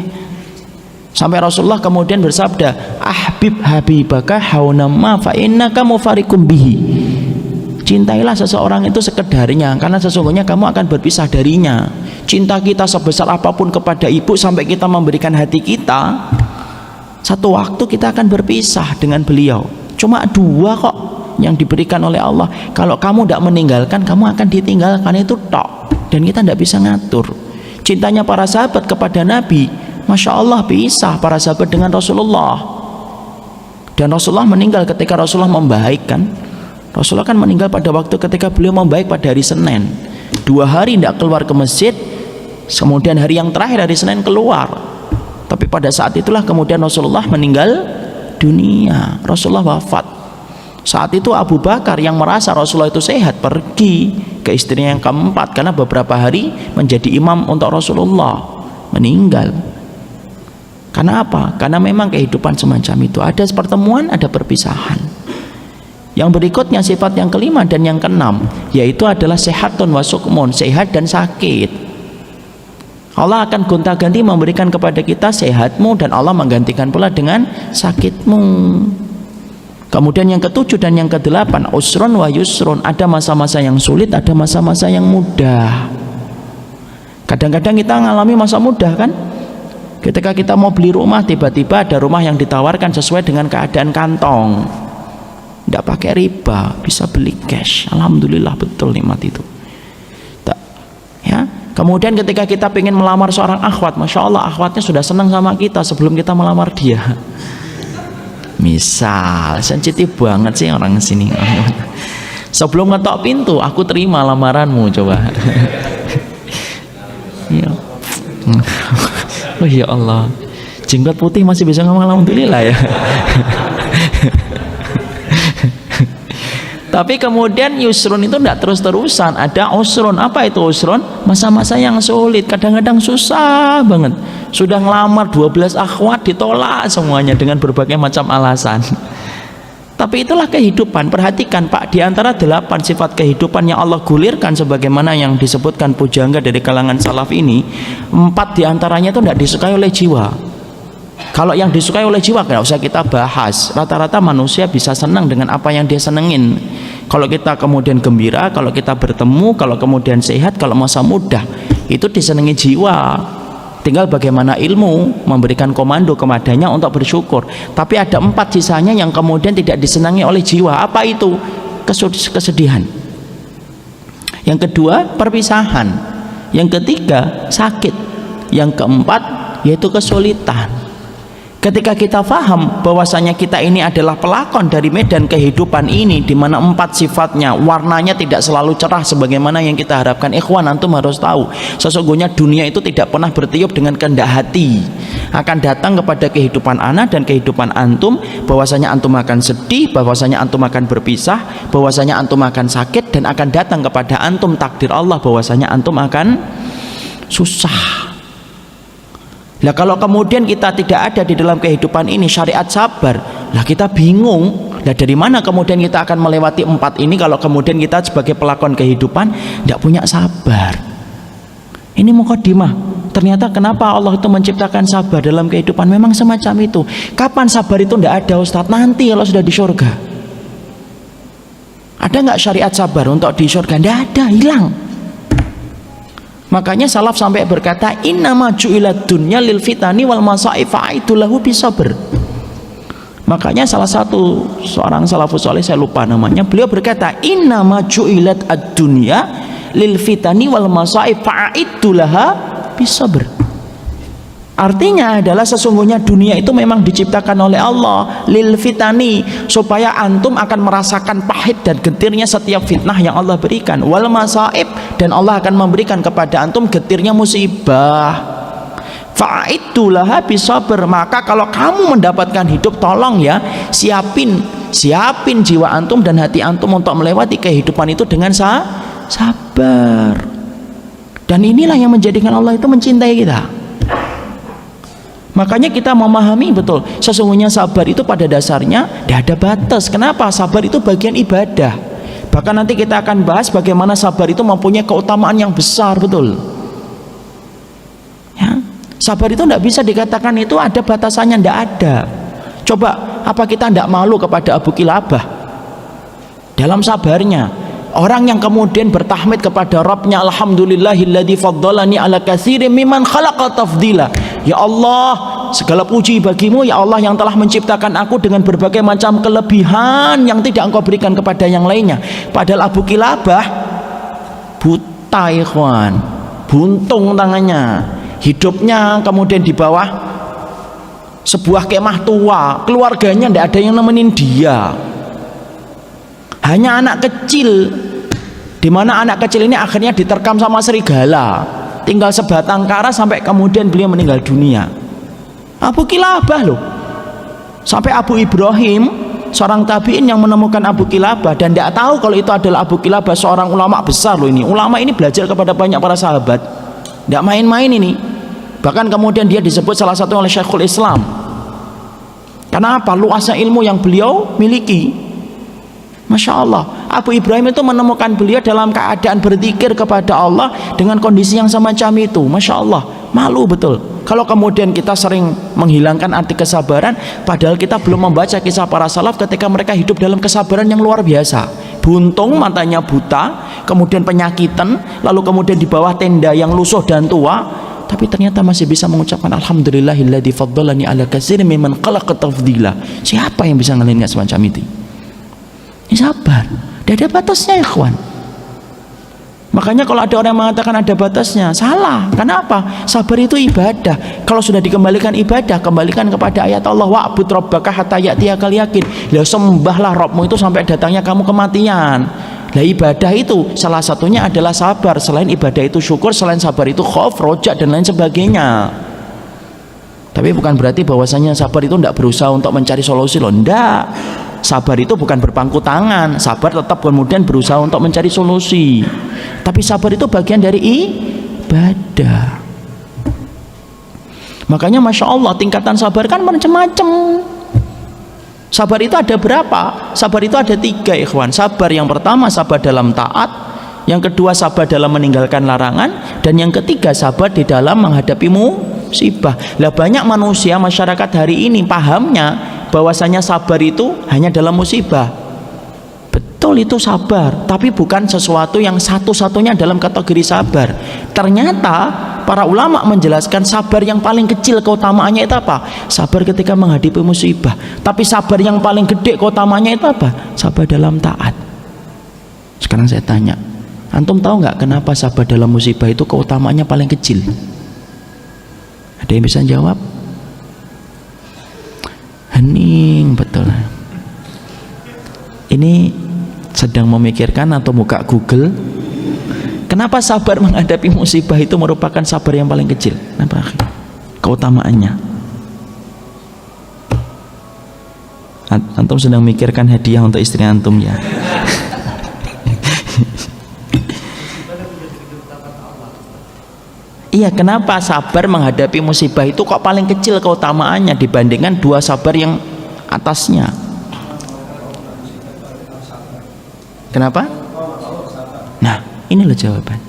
Sampai Rasulullah kemudian bersabda, "Ahbib habibaka haunama fa innaka mufariqum bihi." Cintailah seseorang itu sekedarnya, karena sesungguhnya kamu akan berpisah darinya. Cinta kita sebesar apapun kepada ibu sampai kita memberikan hati kita, satu waktu kita akan berpisah dengan beliau. Cuma dua kok yang diberikan oleh Allah. Kalau kamu tidak meninggalkan, kamu akan ditinggalkan, itu tok. Dan kita tidak bisa ngatur. Cintanya para sahabat kepada Nabi, Masya Allah, pisah para sahabat dengan Rasulullah. Dan Rasulullah meninggal ketika Rasulullah membaikkan. Rasulullah kan meninggal pada waktu ketika beliau membaik pada hari Senin. 2 hari tidak keluar ke masjid, kemudian hari yang terakhir hari Senin keluar. Tapi pada saat itulah kemudian Rasulullah meninggal dunia, Rasulullah wafat. Saat itu Abu Bakar yang merasa Rasulullah itu sehat pergi ke istrinya yang keempat, karena beberapa hari menjadi imam untuk Rasulullah, meninggal. Karena apa? Karena memang kehidupan semacam itu, ada pertemuan, ada perpisahan. Yang berikutnya sifat yang kelima dan yang keenam, yaitu adalah sehatun wa sukmun, sehat dan sakit. Allah akan gonta-ganti memberikan kepada kita sehatmu dan Allah menggantikan pula dengan sakitmu. Kemudian yang ketujuh dan yang kedelapan, usrun wa yusrun, ada masa-masa yang sulit, ada masa-masa yang mudah. Kadang-kadang kita mengalami masa mudah kan, ketika kita mau beli rumah, tiba-tiba ada rumah yang ditawarkan sesuai dengan keadaan kantong, tidak pakai riba, bisa beli cash. Alhamdulillah, betul nikmat itu. Ya, Kemudian ketika kita ingin melamar seorang akhwat, Masya Allah akhwatnya sudah senang sama kita sebelum kita melamar dia. Misal, sensitif banget sih orang sini. Sebelum ngetok pintu, aku terima lamaranmu, coba. Ya. Oh ya Allah, jenggot putih masih bisa ngomong alhamdulillah ya. Tapi kemudian yusrun itu tidak terus-terusan, ada usrun. Apa itu usrun? Masa-masa yang sulit, kadang-kadang susah banget. Sudah ngelamar 12 akhwat ditolak semuanya dengan berbagai macam alasan. Tapi itulah kehidupan. Perhatikan Pak, di antara 8 sifat kehidupan yang Allah gulirkan sebagaimana yang disebutkan pujangga dari kalangan salaf ini, 4 diantaranya itu tidak disukai oleh jiwa. Kalau yang disukai oleh jiwa nggak usah kita bahas. Rata-rata manusia bisa senang dengan apa yang dia senengin. Kalau kita kemudian gembira, kalau kita bertemu, kalau kemudian sehat, kalau masa muda, itu disenangi jiwa. Tinggal bagaimana ilmu memberikan komando kepadanya untuk bersyukur. Tapi ada 4 sisanya yang kemudian tidak disenangi oleh jiwa. Apa itu? Kesedihan. Yang kedua, perpisahan. Yang ketiga, sakit. Yang keempat, yaitu kesulitan. Ketika kita faham bahwasanya kita ini adalah pelakon dari medan kehidupan ini, di mana 4 sifatnya warnanya tidak selalu cerah sebagaimana yang kita harapkan. Ikhwan, antum harus tahu sesungguhnya dunia itu tidak pernah bertiup dengan kehendak hati. Akan datang kepada kehidupan ana dan kehidupan antum, bahwasanya antum akan sedih, bahwasanya antum akan berpisah, bahwasanya antum akan sakit, dan akan datang kepada antum takdir Allah bahwasanya antum akan susah. Lah kalau kemudian kita tidak ada di dalam kehidupan ini syariat sabar, lah kita bingung. Lah dari mana kemudian kita akan melewati 4 ini kalau kemudian kita sebagai pelakon kehidupan tidak punya sabar? Ini mukadimah. Ternyata kenapa Allah itu menciptakan sabar dalam kehidupan, memang semacam itu. Kapan sabar itu tidak ada Ustadz? Nanti kalau sudah di surga. Ada nggak syariat sabar untuk di surga? Tidak ada, hilang. Makanya salaf sampai berkata, innama ju'ilat dunya lil fitani wal masa'ib fa'aidulahu bisabr. Makanya salah satu seorang salafus saleh, saya lupa namanya, beliau berkata, innama ju'ilat ad-dunya lil fitani wal masa'ib fa'aidulaha bisabr. Artinya adalah sesungguhnya dunia itu memang diciptakan oleh Allah lil fitani, supaya antum akan merasakan pahit dan getirnya setiap fitnah yang Allah berikan, wal masaib, dan Allah akan memberikan kepada antum getirnya musibah. Fa'idulaha bisabr. Maka kalau kamu mendapatkan hidup, tolong ya siapin jiwa antum dan hati antum untuk melewati kehidupan itu dengan sabar. Dan inilah yang menjadikan Allah itu mencintai kita. Makanya kita memahami betul sesungguhnya sabar itu pada dasarnya tidak ada batas. Kenapa? Sabar itu bagian ibadah. Bahkan nanti kita akan bahas bagaimana sabar itu mempunyai keutamaan yang besar, betul ya. Sabar itu tidak bisa dikatakan itu ada batasannya, tidak ada. Coba, apa kita tidak malu kepada Abu Kilabah dalam sabarnya? Orang yang kemudian bertahmid kepada Rabbnya, alhamdulillahilladzi faddalani ala katsirin mimman khalaqa tafdila. Ya Allah, segala puji bagimu ya Allah yang telah menciptakan aku dengan berbagai macam kelebihan yang tidak engkau berikan kepada yang lainnya. Padahal Abu Kilabah buta, ikhwan, buntung tangannya, hidupnya kemudian di bawah sebuah kemah tua, keluarganya tidak ada yang nemenin dia, hanya anak kecil, di mana anak kecil ini akhirnya diterkam sama serigala, tinggal sebatang kara sampai kemudian beliau meninggal dunia. Abu Kilabah loh. Sampai Abu Ibrahim, seorang tabi'in yang menemukan Abu Kilabah dan tidak tahu kalau itu adalah Abu Kilabah, seorang ulama besar loh ini. Ulama ini belajar kepada banyak para sahabat, tidak main-main ini. Bahkan kemudian dia disebut salah satu oleh Syekhul Islam. Karena apa? Luasnya ilmu yang beliau miliki. Masya Allah, Abu Ibrahim itu menemukan beliau dalam keadaan berzikir kepada Allah dengan kondisi yang semacam itu. Masya Allah, malu betul kalau kemudian kita sering menghilangkan arti kesabaran, padahal kita belum membaca kisah para salaf ketika mereka hidup dalam kesabaran yang luar biasa. Buntung, matanya buta, kemudian penyakitan, lalu kemudian di bawah tenda yang lusuh dan tua, tapi ternyata masih bisa mengucapkan alhamdulillahilladzi faddalani ala katsirin mimman khalaqa tafdila. Siapa yang bisa ngelihat semacam itu? Ini sabar, tidak ada batasnya, ikhwan. Makanya kalau ada orang yang mengatakan ada batasnya, salah. Kenapa? Sabar itu ibadah. Kalau sudah dikembalikan ibadah, kembalikan kepada ayat Allah, wa'bud rabbaka hatta ya'tiyakal yaqin. Lah sembahlah Rabbmu itu sampai datangnya kamu kematian. Lah ibadah itu salah satunya adalah sabar. Selain ibadah itu syukur, selain sabar itu khauf, rojak dan lain sebagainya. Tapi bukan berarti bahwasanya sabar itu tidak berusaha untuk mencari solusi loh. Tidak. Sabar itu bukan berpangku tangan. Sabar tetap kemudian berusaha untuk mencari solusi. Tapi sabar itu bagian dari ibadah. Makanya Masya Allah tingkatan sabar kan macam-macam. Sabar itu ada berapa? Sabar itu ada 3 ikhwan. Sabar yang pertama sabar dalam taat, yang kedua sabar dalam meninggalkan larangan, dan yang ketiga sabar di dalam menghadapi musibah. Lah banyak manusia masyarakat hari ini pahamnya bahwasanya sabar itu hanya dalam musibah. Betul, itu sabar, tapi bukan sesuatu yang satu-satunya dalam kategori sabar. Ternyata para ulama menjelaskan sabar yang paling kecil keutamaannya itu apa? Sabar ketika menghadapi musibah. Tapi sabar yang paling gede keutamaannya itu apa? Sabar dalam taat. Sekarang saya tanya, antum tahu nggak kenapa sabar dalam musibah itu keutamaannya paling kecil? Ada yang bisa jawab? Hening betul. Ini sedang memikirkan atau buka Google. Kenapa sabar menghadapi musibah itu merupakan sabar yang paling kecil? Kenapa? Keutamaannya. Antum sedang memikirkan hadiah untuk istri antum ya. Iya, kenapa sabar menghadapi musibah itu kok paling kecil keutamaannya dibandingkan 2 sabar yang atasnya? Kenapa? Nah, inilah jawaban.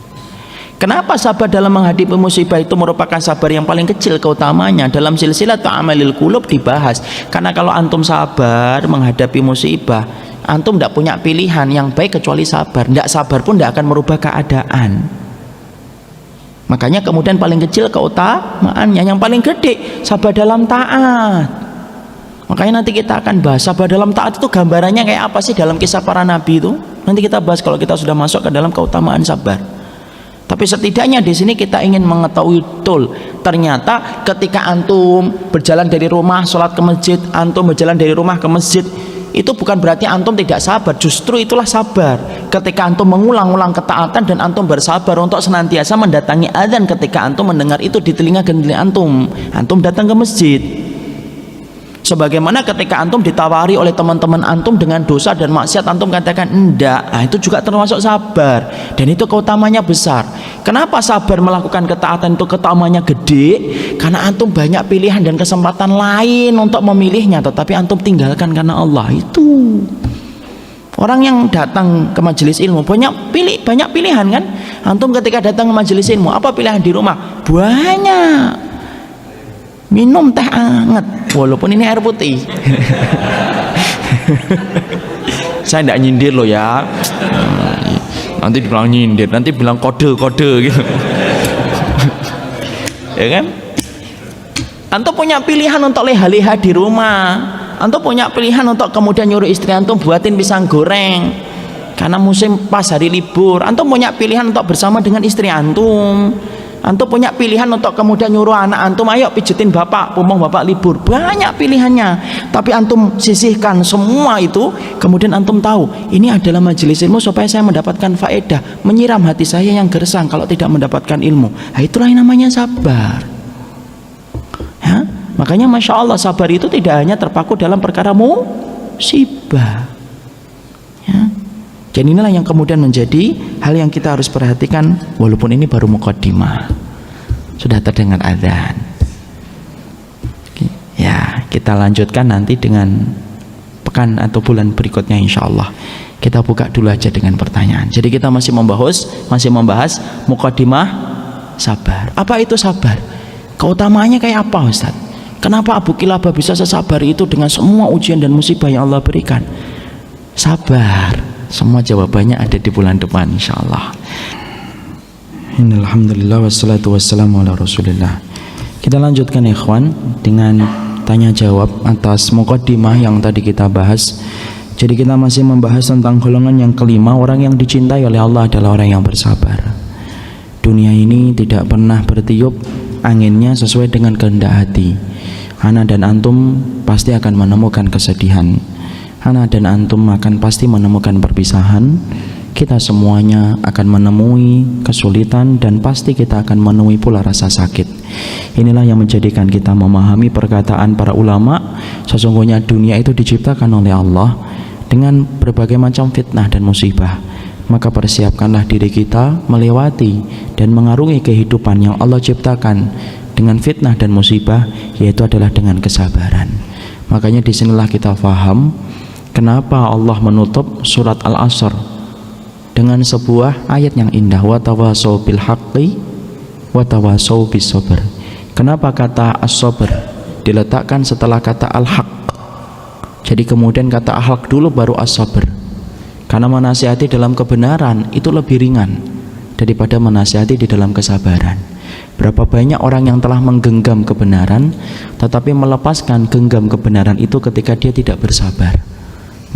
Kenapa sabar dalam menghadapi musibah itu merupakan sabar yang paling kecil keutamaannya? Dalam silsilah ta'amalil qulub dibahas. Karena kalau antum sabar menghadapi musibah, antum tidak punya pilihan yang baik kecuali sabar. Tidak sabar pun tidak akan merubah keadaan. Makanya kemudian paling kecil keutamaannya. Yang paling gede sabar dalam taat. Makanya nanti kita akan bahas sabar dalam taat itu gambarannya kayak apa sih dalam kisah para nabi itu. Nanti kita bahas kalau kita sudah masuk ke dalam keutamaan sabar. Tapi setidaknya di sini kita ingin mengetahui betul. Ternyata ketika antum berjalan dari rumah sholat ke masjid, antum berjalan dari rumah ke masjid, itu bukan berarti antum tidak sabar. Justru itulah sabar. Ketika antum mengulang-ulang ketaatan dan antum bersabar untuk senantiasa mendatangi adzan ketika antum mendengar itu di telinga antum, antum datang ke masjid. Sebagaimana ketika antum ditawari oleh teman-teman antum dengan dosa dan maksiat, antum katakan enggak, nah itu juga termasuk sabar, dan itu keutamanya besar. Kenapa sabar melakukan ketaatan itu keutamanya gede? Karena antum banyak pilihan dan kesempatan lain untuk memilihnya, tetapi antum tinggalkan karena Allah. Itu orang yang datang ke majelis ilmu banyak pilihan kan. Antum ketika datang ke majelis ilmu, apa pilihan di rumah? Banyak. Minum teh hangat walaupun ini air putih. Saya tidak nyindir loh ya, nanti dibilang nyindir, nanti bilang kode-kode gitu. Ya kan? Antum punya pilihan untuk leha-leha di rumah. Antum punya pilihan untuk kemudian nyuruh istri antum buatin pisang goreng karena musim pas hari libur. Antum punya pilihan untuk bersama dengan istri antum. Antum punya pilihan untuk kemudian nyuruh anak antum, ayo pijetin bapak, mumpung bapak libur. Banyak pilihannya. Tapi antum sisihkan semua itu, kemudian antum tahu ini adalah majelis ilmu supaya saya mendapatkan faedah, menyiram hati saya yang gersang kalau tidak mendapatkan ilmu. Nah, itulah yang namanya sabar ya? Makanya Masya Allah, sabar itu tidak hanya terpaku dalam perkara musibah ya? Dan inilah yang kemudian menjadi hal yang kita harus perhatikan. Walaupun ini baru muqaddimah, sudah terdengar adzan ya. Kita lanjutkan nanti dengan pekan atau bulan berikutnya insya Allah. Kita buka dulu aja dengan pertanyaan. Jadi kita masih membahas muqaddimah sabar. Apa itu sabar? Keutamaannya kayak apa Ustaz? Kenapa Abu Kilabah bisa sesabar itu dengan semua ujian dan musibah yang Allah berikan? Sabar. Semua jawabannya ada di bulan depan insyaallah. Alhamdulillah wassalatu wassalamu ala rasulillah. Kita lanjutkan ikhwan dengan tanya jawab atas muqaddimah yang tadi kita bahas. Jadi kita masih membahas tentang golongan yang kelima. Orang yang dicintai oleh Allah adalah orang yang bersabar. Dunia ini tidak pernah bertiup anginnya sesuai dengan kehendak hati. Ana dan antum pasti akan menemukan kesedihan. Ana dan antum akan pasti menemukan perpisahan. Kita semuanya akan menemui kesulitan dan pasti kita akan menemui pula rasa sakit. Inilah yang menjadikan kita memahami perkataan para ulama, sesungguhnya dunia itu diciptakan oleh Allah dengan berbagai macam fitnah dan musibah. Maka persiapkanlah diri kita melewati dan mengarungi kehidupan yang Allah ciptakan dengan fitnah dan musibah, yaitu adalah dengan kesabaran. Makanya disinilah kita faham kenapa Allah menutup surat Al-Asr dengan sebuah ayat yang indah, wa tawasau bil haqqi wa tawasau bis sabr. Kenapa kata as-sabr diletakkan setelah kata al-haq? Jadi kemudian kata al-haq dulu baru as-sabr. Karena menasihati dalam kebenaran itu lebih ringan daripada menasihati di dalam kesabaran. Berapa banyak orang yang telah menggenggam kebenaran tetapi melepaskan genggam kebenaran itu ketika dia tidak bersabar.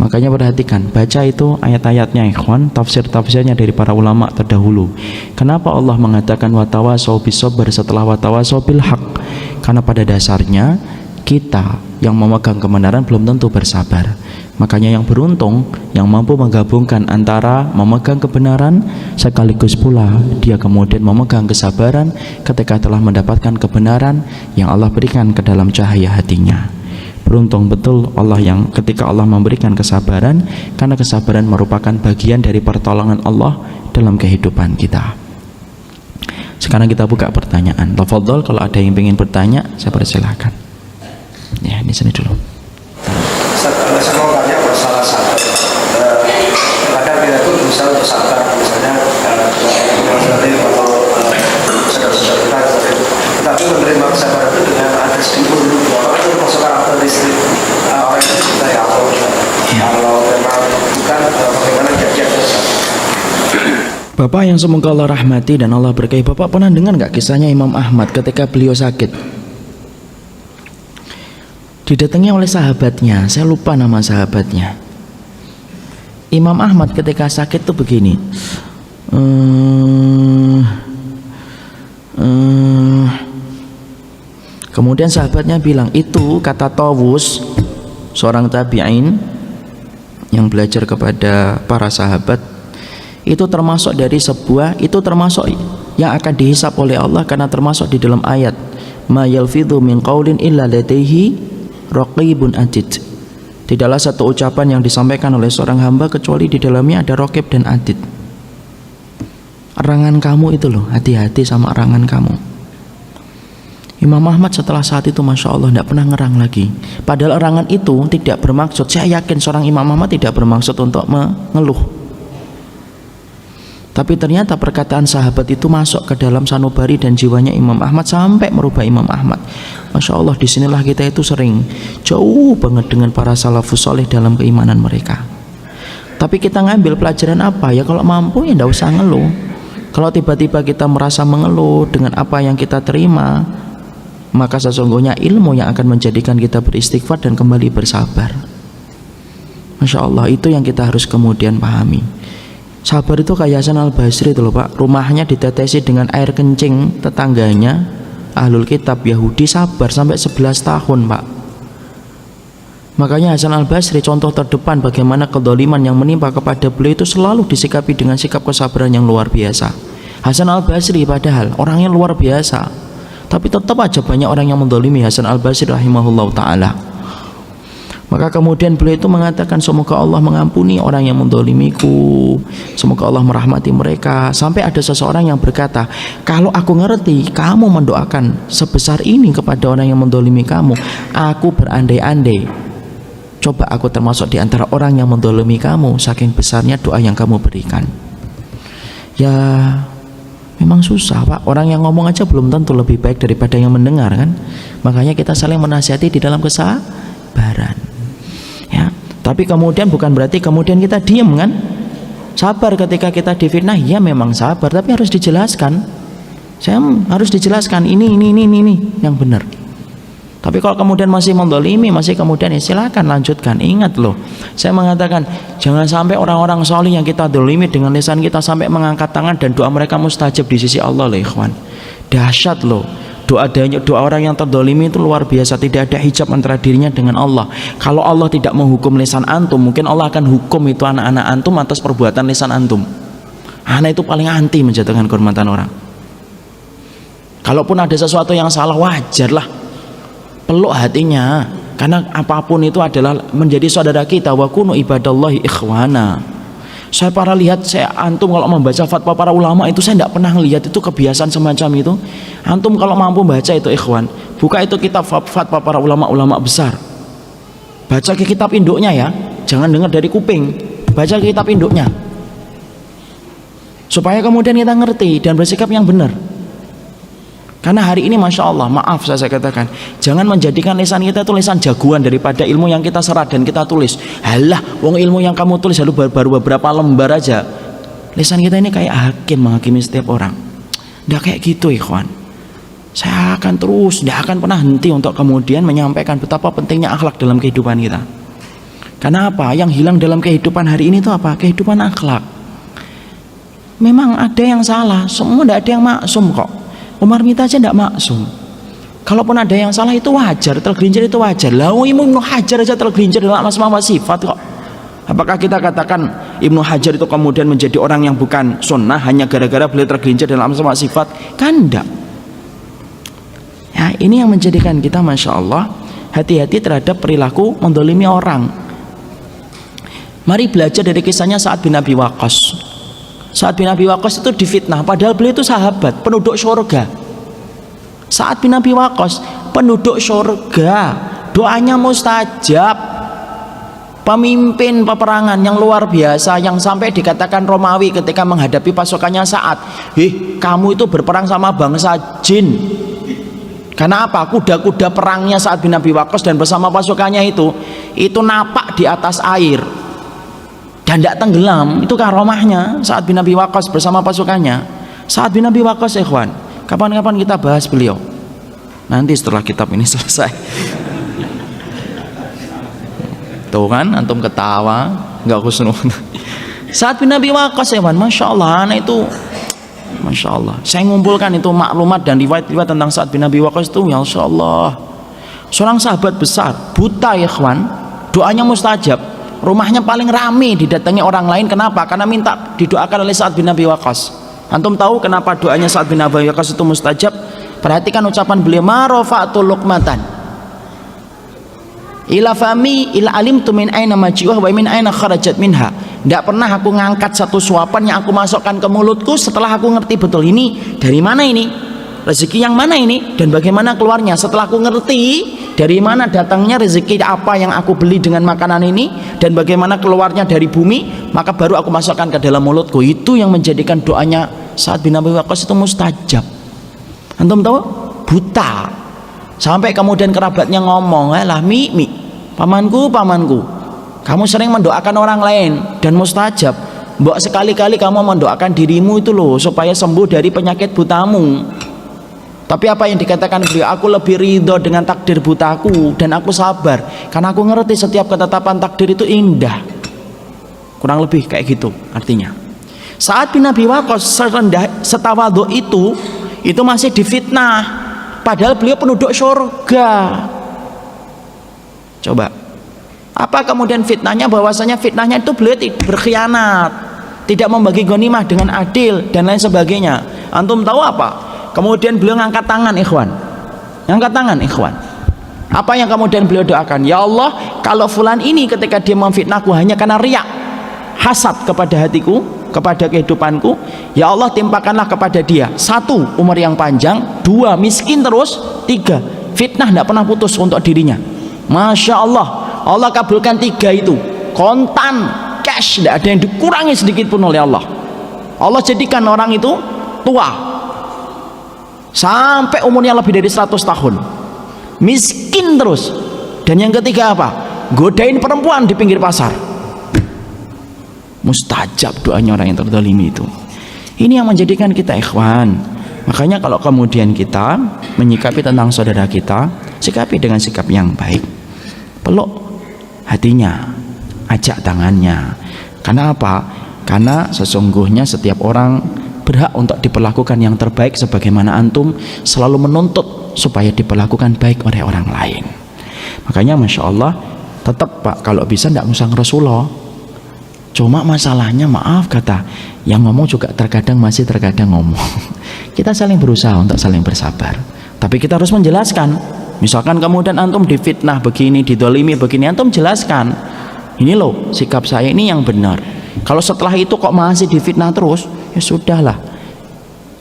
Makanya perhatikan, baca itu ayat-ayatnya ikhwan, tafsir-tafsirnya dari para ulama terdahulu. Kenapa Allah mengatakan watawasau bis sabr setelah watawasau bil haq? Karena pada dasarnya kita yang memegang kebenaran belum tentu bersabar. Makanya yang beruntung yang mampu menggabungkan antara memegang kebenaran sekaligus pula dia kemudian memegang kesabaran ketika telah mendapatkan kebenaran yang Allah berikan ke dalam cahaya hatinya. Beruntung betul Allah yang ketika Allah memberikan kesabaran, karena kesabaran merupakan bagian dari pertolongan Allah dalam kehidupan kita. Sekarang kita buka pertanyaan. Tafadhol, kalau ada yang ingin bertanya saya persilahkan. Ya, di sini dulu. Saya mau tanya masalah sabar. Kadang kita itu bisa untuk sabar, misalnya berarti kalau saudara-saudara kita, tetapi menerima kesabaran itu dengan ada sedikit orang itu masuk karakteristik orang itu kita ya Allah. Kalau memang bukan bagaimana kiat-kiat bersabar. Bapak yang semoga Allah rahmati dan Allah berkahi, Bapak pernah dengar nggak kisahnya Imam Ahmad ketika beliau sakit? Didatangi oleh sahabatnya, saya lupa nama sahabatnya. Imam Ahmad ketika sakit tuh begini, kemudian sahabatnya bilang, itu kata Tawus, seorang tabi'in yang belajar kepada para sahabat, itu termasuk dari sebuah, itu termasuk yang akan dihisap oleh Allah, karena termasuk di dalam ayat ma yalfidhu min qaulin illa ladaihi raqibun atid. Tidaklah satu ucapan yang disampaikan oleh seorang hamba kecuali di dalamnya ada raqib dan atid. Erangan kamu itu loh, hati-hati sama erangan kamu. Imam Ahmad setelah saat itu Masya Allah tidak pernah ngerang lagi. Padahal erangan itu tidak bermaksud, saya yakin seorang Imam Ahmad tidak bermaksud untuk mengeluh. Tapi ternyata perkataan sahabat itu masuk ke dalam sanubari dan jiwanya Imam Ahmad sampai merubah Imam Ahmad. Masya Allah, disinilah kita itu sering jauh banget dengan para salafus soleh dalam keimanan mereka. Tapi kita ngambil pelajaran apa? Ya kalau mampu ya tidak usah ngeluh. Kalau tiba-tiba kita merasa mengeluh dengan apa yang kita terima, maka sesungguhnya ilmu yang akan menjadikan kita beristighfar dan kembali bersabar. Masya Allah, itu yang kita harus kemudian pahami. Sabar itu kayak Hasan Al-Basri itu loh Pak, rumahnya ditetesi dengan air kencing tetangganya Ahlul Kitab Yahudi, sabar sampai 11 tahun Pak. Makanya Hasan Al-Basri contoh terdepan bagaimana kedoliman yang menimpa kepada beliau itu selalu disikapi dengan sikap kesabaran yang luar biasa. Hasan Al-Basri padahal orangnya luar biasa, tapi tetap aja banyak orang yang mendolimi Hasan Al-Basri rahimahullah ta'ala. Maka kemudian beliau itu mengatakan, semoga Allah mengampuni orang yang mendolimiku, semoga Allah merahmati mereka. Sampai ada seseorang yang berkata, kalau aku ngerti kamu mendoakan sebesar ini kepada orang yang mendolimi kamu, aku berandai-andai coba aku termasuk di antara orang yang mendolimi kamu, saking besarnya doa yang kamu berikan. Ya memang susah Pak, orang yang ngomong aja belum tentu lebih baik daripada yang mendengar kan. Makanya kita saling menasihati di dalam kesabaran ya. Tapi kemudian bukan berarti kemudian kita diam kan. Sabar ketika kita difitnah, ya memang sabar, tapi harus dijelaskan. Saya harus dijelaskan ini yang benar. Tapi kalau kemudian masih mendolimi, masih kemudian ya silakan lanjutkan. Ingat loh, saya mengatakan jangan sampai orang-orang soleh yang kita dolimi dengan lisan kita sampai mengangkat tangan dan doa mereka mustajab di sisi Allah loh ikhwan. Dahsyat loh. Doa orang yang terdolimi itu luar biasa. Tidak ada hijab antara dirinya dengan Allah. Kalau Allah tidak menghukum lisan antum, mungkin Allah akan hukum itu anak-anak antum atas perbuatan lisan antum. Anak itu paling anti menjatuhkan kehormatan orang. Kalaupun ada sesuatu yang salah, wajarlah peluk hatinya, karena apapun itu adalah menjadi saudara kita. Wa kunu ibadallahi ikhwana. Saya antum kalau membaca fatwa para ulama itu saya tidak pernah lihat itu kebiasaan semacam itu. Antum kalau mampu baca itu ikhwan, buka itu kitab fatwa para ulama besar, baca ke kitab induknya ya, jangan dengar dari kuping, baca ke kitab induknya supaya kemudian kita ngerti dan bersikap yang benar. Karena hari ini Masya Allah, maaf saya katakan, jangan menjadikan lisan kita itu lisan jagoan daripada ilmu yang kita serap dan kita tulis. Halah, wong ilmu yang kamu tulis baru beberapa lembar aja. Lisan kita ini kayak hakim menghakimi setiap orang. Nggak kayak gitu ikhwan. Saya akan terus, tidak akan pernah henti untuk kemudian menyampaikan betapa pentingnya akhlak dalam kehidupan kita. Karena apa? Yang hilang dalam kehidupan hari ini itu apa? Kehidupan akhlak. Memang ada yang salah, semua tidak ada yang maksum kok. Umar Mita aja tidak maksum. Kalaupun ada yang salah itu wajar, tergelincir itu wajar. Lah Ibnu Hajar aja tergelincir dalam asma wa sifat kok. Apakah kita katakan Ibnu Hajar itu kemudian menjadi orang yang bukan sunnah hanya gara-gara beliau tergelincir dalam asma wa sifat? Kan enggak. Ya, ini yang menjadikan kita Masya Allah hati-hati terhadap perilaku mendolimi orang. Mari belajar dari kisahnya Sa'ad bin Abi Waqqas. Sa'ad bin Abi Waqqas itu difitnah, padahal beliau itu sahabat, penduduk surga. Sa'ad bin Abi Waqqas, penduduk surga, doanya mustajab, pemimpin peperangan yang luar biasa, yang sampai dikatakan Romawi ketika menghadapi pasukannya Sa'ad, kamu itu berperang sama bangsa jin. Karena apa? Kuda-kuda perangnya Sa'ad bin Abi Waqqas dan bersama pasukannya itu napak di atas air dan tidak tenggelam. Itu karomahnya Sa'ad bin Abi Waqqas bersama pasukannya. Sa'ad bin Abi Waqqas ikhwan, kapan-kapan kita bahas beliau nanti setelah kitab ini selesai. Tuh kan antum ketawa nggak khusnul. Sa'ad bin Abi Waqqas ikhwan, Masya Allah, anak itu Masya Allah. Saya ngumpulkan itu maklumat dan riwayat-riwayat tentang Sa'ad bin Abi Waqqas itu, ya Allah, seorang sahabat besar, buta ya ikhwan, doanya mustajab, rumahnya paling rame didatangi orang lain. Kenapa? Karena minta didoakan oleh Sa'ad bin Abi Waqqas. Antum tahu kenapa doanya Sa'ad bin Abi Waqqas itu mustajab? Perhatikan ucapan beliau, ma rafa'tu luqmatan ila fami ila alimtu min aina maji'uha wa min aina kharajat minha. Tidak pernah aku ngangkat satu suapan yang aku masukkan ke mulutku setelah aku ngerti betul ini dari mana, ini rezeki yang mana ini dan bagaimana keluarnya. Setelah aku ngerti dari mana datangnya rezeki apa yang aku beli dengan makanan ini dan bagaimana keluarnya dari bumi, maka baru aku masukkan ke dalam mulutku. Itu yang menjadikan doanya Sa'ad bin Abi Waqqas itu mustajab. Antum tahu? Buta. Sampai kemudian kerabatnya ngomong, "Lah mi, pamanku, kamu sering mendoakan orang lain dan mustajab. Mbok sekali-kali kamu mendoakan dirimu itu loh supaya sembuh dari penyakit butamu." Tapi apa yang dikatakan beliau? Aku lebih ridho dengan takdir butaku dan aku sabar karena aku ngerti setiap ketetapan takdir itu indah. Kurang lebih kayak gitu artinya. Sa'ad bin Abi Waqqas serendah setawadhu itu masih difitnah, padahal beliau penduduk surga. Coba, apa kemudian fitnahnya? Bahwasanya fitnahnya itu beliau berkhianat, tidak membagi ghanimah dengan adil dan lain sebagainya. Antum tahu apa? Kemudian beliau ngangkat tangan ikhwan. Apa yang kemudian beliau doakan? Ya Allah, kalau fulan ini ketika dia memfitnahku hanya karena riak, hasad kepada hatiku, kepada kehidupanku, ya Allah timpakanlah kepada dia 1. umur yang panjang, 2. miskin terus, 3. fitnah tidak pernah putus untuk dirinya. Masya Allah, Allah kabulkan 3 itu kontan, cash, tidak ada yang dikurangi sedikit pun oleh Allah. Allah jadikan orang itu tua sampai umurnya lebih dari 100 tahun, miskin terus, dan yang ketiga apa? Godain perempuan di pinggir pasar. Mustajab doanya orang yang terzalimi itu. Ini yang menjadikan kita ikhwan. Makanya kalau kemudian kita menyikapi tentang saudara kita, sikapi dengan sikap yang baik. Peluk hatinya, ajak tangannya. Karena apa? Karena sesungguhnya setiap orang berhak untuk diperlakukan yang terbaik, sebagaimana antum selalu menuntut supaya diperlakukan baik oleh orang lain. Makanya Masya Allah, tetap Pak, kalau bisa tidak ngusang Rasulullah. Cuma masalahnya, maaf kata, yang ngomong juga terkadang ngomong. Kita saling berusaha untuk saling bersabar, tapi kita harus menjelaskan. Misalkan kemudian antum difitnah begini, didolimi begini, antum jelaskan, ini loh sikap saya ini yang benar. Kalau setelah itu kok masih difitnah terus, ya sudahlah.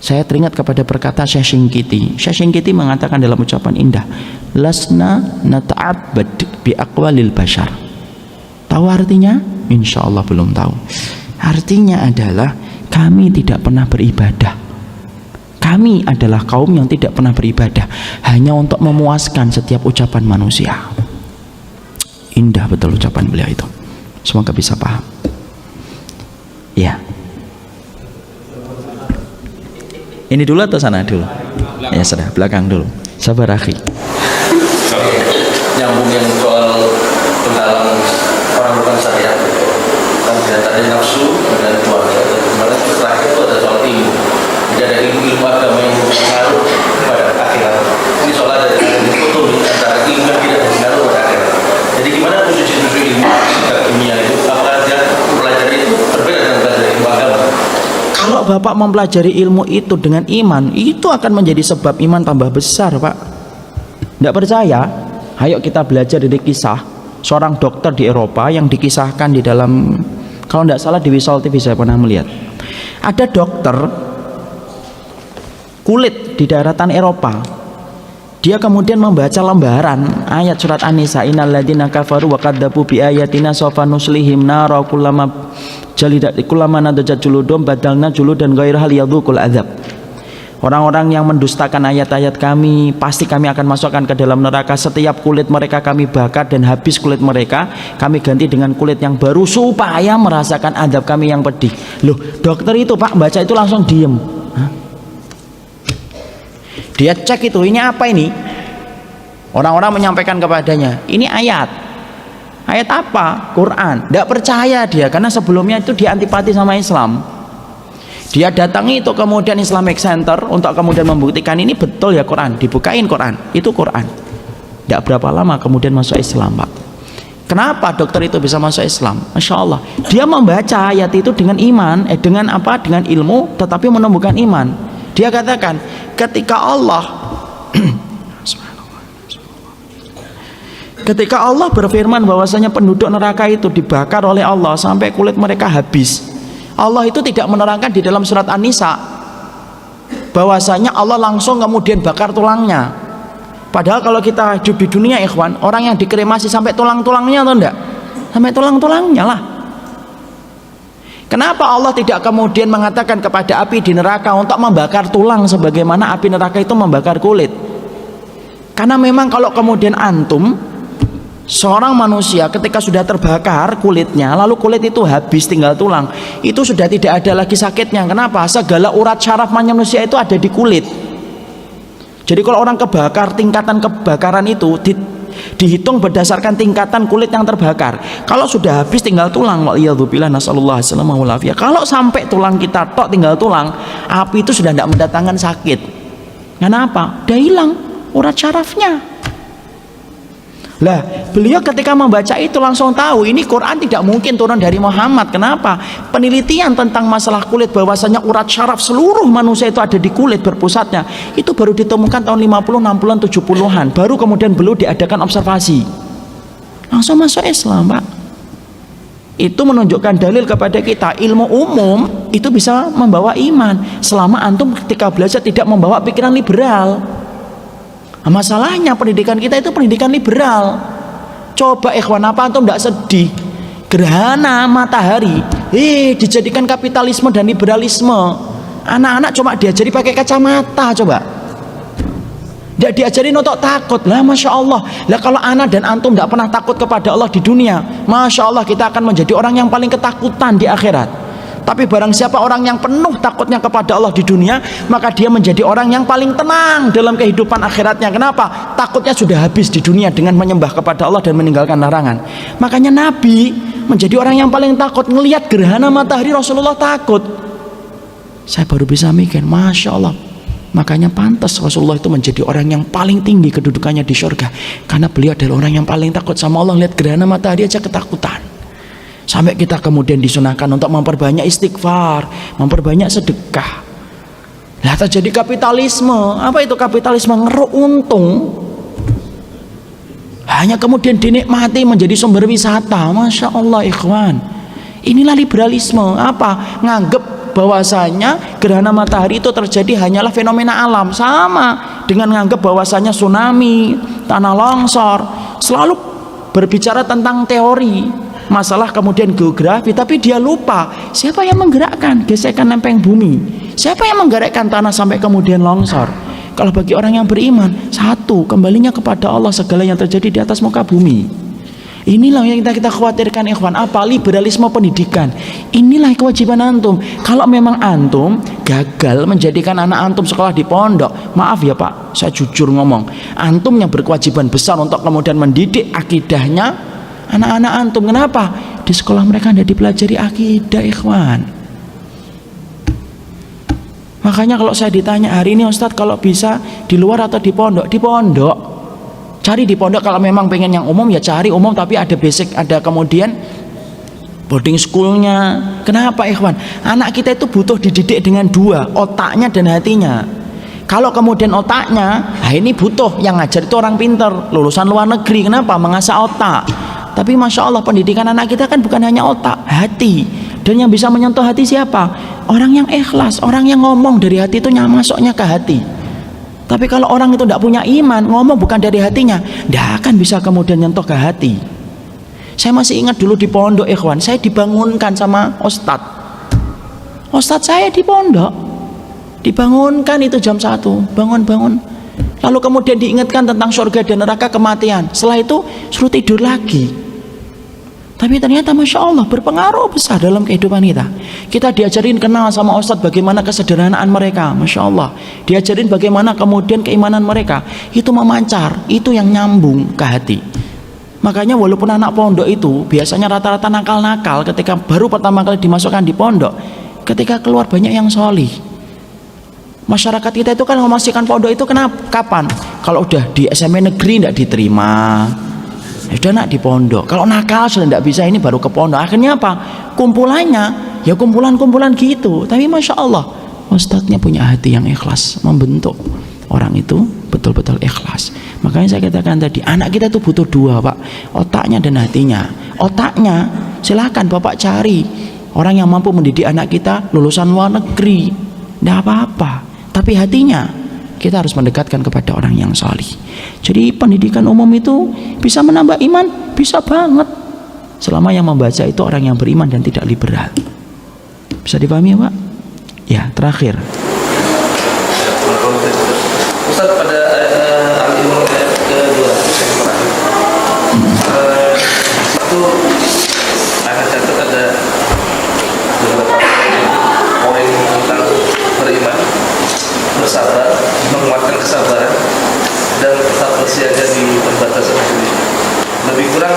Saya teringat kepada perkataan Syekh Shinqiti. Syekh Shinqiti mengatakan dalam ucapan indah, lasna nata'abbad bi aqwalil bashar. Tahu artinya? Insya Allah belum tahu. Artinya adalah kami tidak pernah beribadah. Kami adalah kaum yang tidak pernah beribadah hanya untuk memuaskan setiap ucapan manusia. Indah betul ucapan beliau itu. Semoga bisa paham. Ya. Ini dulu atau sana dulu? Ya sudah, belakang dulu. Sabar akhi. Nyambung yang soal tentang orang bukan syariat, kan tadi nafsu dan keluarga. Kemarin terakhir itu ada soal ilmu. Jadi ada ilmu agama yang berpengaruh pada akhirat. Ini soal ada dikotomi antara ilmu yang tidak berpengaruh pada akhirat. Jadi gimana posisi ilmu sikap kimia itu? Apakah dia mempelajari itu berbeda dengan belajar ilmu agama? Kalau Bapak mempelajari ilmu itu dengan iman, itu akan menjadi sebab iman tambah besar, Pak. Tidak percaya? Ayo kita belajar dari kisah seorang dokter di Eropa yang dikisahkan di dalam, kalau tidak salah di Visual TV saya pernah melihat. Ada dokter kulit di daratan Eropa. Dia kemudian membaca lembaran ayat surat An-Nisa, innal ladzina kafaru wa kadzabu bi ayatina sawfa nuslihim nara kullama nadajat juludum badalna juludan ghairaha liyadzuqul adzab. Orang-orang yang mendustakan ayat-ayat kami, pasti kami akan masukkan ke dalam neraka. Setiap kulit mereka kami bakar, dan habis kulit mereka kami ganti dengan kulit yang baru supaya merasakan azab kami yang pedih. Loh, dokter itu Pak baca itu langsung diem. Hah? Dia cek itu, ini apa ini? Orang-orang menyampaikan kepadanya, ini ayat. Ayat apa? Quran. Tidak percaya dia, karena sebelumnya itu dia antipati sama Islam. Dia datangi itu kemudian Islamic Center untuk kemudian membuktikan ini betul ya Quran. Dibukain Quran, itu Quran. Tidak berapa lama kemudian masuk Islam, Pak. Kenapa dokter itu bisa masuk Islam? Masya Allah, dia membaca ayat itu dengan iman, dengan apa? Dengan ilmu, tetapi menumbuhkan iman. Dia katakan, ketika Allah berfirman bahwasanya penduduk neraka itu dibakar oleh Allah sampai kulit mereka habis, Allah itu tidak menerangkan di dalam surat An-Nisa bahwasanya Allah langsung kemudian bakar tulangnya. Padahal kalau kita hidup di dunia ikhwan, orang yang dikremasi sampai tulang-tulangnya atau enggak? Sampai tulang-tulangnya lah. Kenapa Allah tidak kemudian mengatakan kepada api di neraka untuk membakar tulang sebagaimana api neraka itu membakar kulit? Karena memang kalau kemudian antum seorang manusia ketika sudah terbakar kulitnya, lalu kulit itu habis tinggal tulang, itu sudah tidak ada lagi sakitnya. Kenapa? Segala urat syaraf manusia itu ada di kulit. Jadi kalau orang kebakar, tingkatan kebakaran itu dihitung berdasarkan tingkatan kulit yang terbakar. Kalau sudah habis tinggal tulang, waliyadzubillah nasallallahu alaihi wasallam. Kalau sampai tulang kita tok tinggal tulang, api itu sudah tidak mendatangkan sakit. Kenapa? Udah hilang urat syarafnya. Lah, beliau ketika membaca itu langsung tahu ini Quran tidak mungkin turun dari Muhammad. Kenapa? Penelitian tentang masalah kulit bahwasanya urat syaraf seluruh manusia itu ada di kulit berpusatnya, itu baru ditemukan tahun 50, 60-an, 70-an. Baru kemudian beliau diadakan observasi. Langsung masuk Islam, Pak. Itu menunjukkan dalil kepada kita, ilmu umum itu bisa membawa iman selama antum ketika belajar tidak membawa pikiran liberal. Nah, masalahnya pendidikan kita itu pendidikan liberal. Coba ikhwan, apa antum tidak sedih gerhana matahari dijadikan kapitalisme dan liberalisme? Anak-anak cuma diajari pakai kacamata, coba tidak diajarin untuk takut. Lah Masya Allah, lah kalau anak dan antum tidak pernah takut kepada Allah di dunia, Masya Allah kita akan menjadi orang yang paling ketakutan di akhirat. Tapi barang siapa orang yang penuh takutnya kepada Allah di dunia, maka dia menjadi orang yang paling tenang dalam kehidupan akhiratnya. Kenapa? Takutnya sudah habis di dunia dengan menyembah kepada Allah dan meninggalkan larangan. Makanya Nabi menjadi orang yang paling takut. Ngelihat gerhana matahari Rasulullah takut. Saya baru bisa mikir, Masya Allah. Makanya pantas Rasulullah itu menjadi orang yang paling tinggi kedudukannya di surga, karena beliau adalah orang yang paling takut sama Allah. Lihat gerhana matahari aja ketakutan. Sampai kita kemudian disunahkan untuk memperbanyak istighfar, memperbanyak sedekah. Lah terjadi kapitalisme. Apa itu kapitalisme? Ngeruk untung, hanya kemudian dinikmati menjadi sumber wisata. Masya Allah ikhwan, inilah liberalisme. Apa? Nganggep bahwasanya gerhana matahari itu terjadi hanyalah fenomena alam, sama dengan nganggap bahwasanya tsunami, tanah longsor. Selalu berbicara tentang teori, masalah kemudian geografi, tapi dia lupa siapa yang menggerakkan gesekan lempeng bumi, siapa yang menggerakkan tanah sampai kemudian longsor. Kalau bagi orang yang beriman, satu, kembalinya kepada Allah segala yang terjadi di atas muka bumi. Inilah yang kita khawatirkan ikhwan. Apa? Liberalisme pendidikan. Inilah kewajiban antum. Kalau memang antum gagal menjadikan anak antum sekolah di pondok, maaf ya Pak, saya jujur ngomong, antum yang berkewajiban besar untuk kemudian mendidik akidahnya anak-anak antum. Kenapa? Di sekolah mereka tidak dipelajari akidah ikhwan. Makanya kalau saya ditanya hari ini, Ustadz kalau bisa di luar atau di pondok? Di pondok. Cari di pondok. Kalau memang pengen yang umum ya cari umum, tapi ada basic, ada kemudian boarding schoolnya. Kenapa ikhwan? Anak kita itu butuh dididik dengan dua, otaknya dan hatinya. Kalau kemudian otaknya, nah ini butuh yang ngajar itu orang pinter, lulusan luar negeri. Kenapa? Mengasah otak. Tapi Masya Allah pendidikan anak kita kan bukan hanya otak, hati. Dan yang bisa menyentuh hati siapa? Orang yang ikhlas, orang yang ngomong dari hati itu masuknya ke hati. Tapi kalau orang itu tidak punya iman, ngomong bukan dari hatinya, tidak akan bisa kemudian nyentuh ke hati. Saya masih ingat dulu di pondok ikhwan, saya dibangunkan sama Ustadz saya di pondok, dibangunkan itu jam 1, bangun. Lalu kemudian diingatkan tentang surga dan neraka, kematian. Setelah itu suruh tidur lagi. Tapi ternyata Masya Allah berpengaruh besar dalam kehidupan kita. Kita diajarin kenal sama Ustadz bagaimana kesederhanaan mereka, Masya Allah. Diajarin bagaimana kemudian keimanan mereka. Itu memancar, itu yang nyambung ke hati. Makanya walaupun anak pondok itu biasanya rata-rata nakal-nakal ketika baru pertama kali dimasukkan di pondok, ketika keluar banyak yang solih. Masyarakat kita itu kan memastikan pondok itu kapan? Kalau udah di SMP negeri tidak diterima, sudah nak di pondok. Kalau nakal sudah tidak bisa, ini baru ke pondok. Akhirnya apa? Kumpulannya ya kumpulan-kumpulan gitu. Tapi Masya Allah Ustadznya punya hati yang ikhlas, membentuk orang itu betul-betul ikhlas. Makanya saya katakan tadi, anak kita itu butuh dua Pak, otaknya dan hatinya. Otaknya silakan Bapak cari orang yang mampu mendidik anak kita lulusan luar negeri, tidak apa-apa. Tapi hatinya kita harus mendekatkan kepada orang yang salih. Jadi pendidikan umum itu bisa menambah iman, bisa banget, selama yang membaca itu orang yang beriman dan tidak liberal. Bisa dipahami ya Pak? Ya, terakhir Ustaz, pada Al-Imran ayat ke-2 itu ada catat ada beberapa poin tentang beriman, bersabar, menguatkan kesabaran, dan tetap bersiaga di perbatasan negeri. Lebih kurang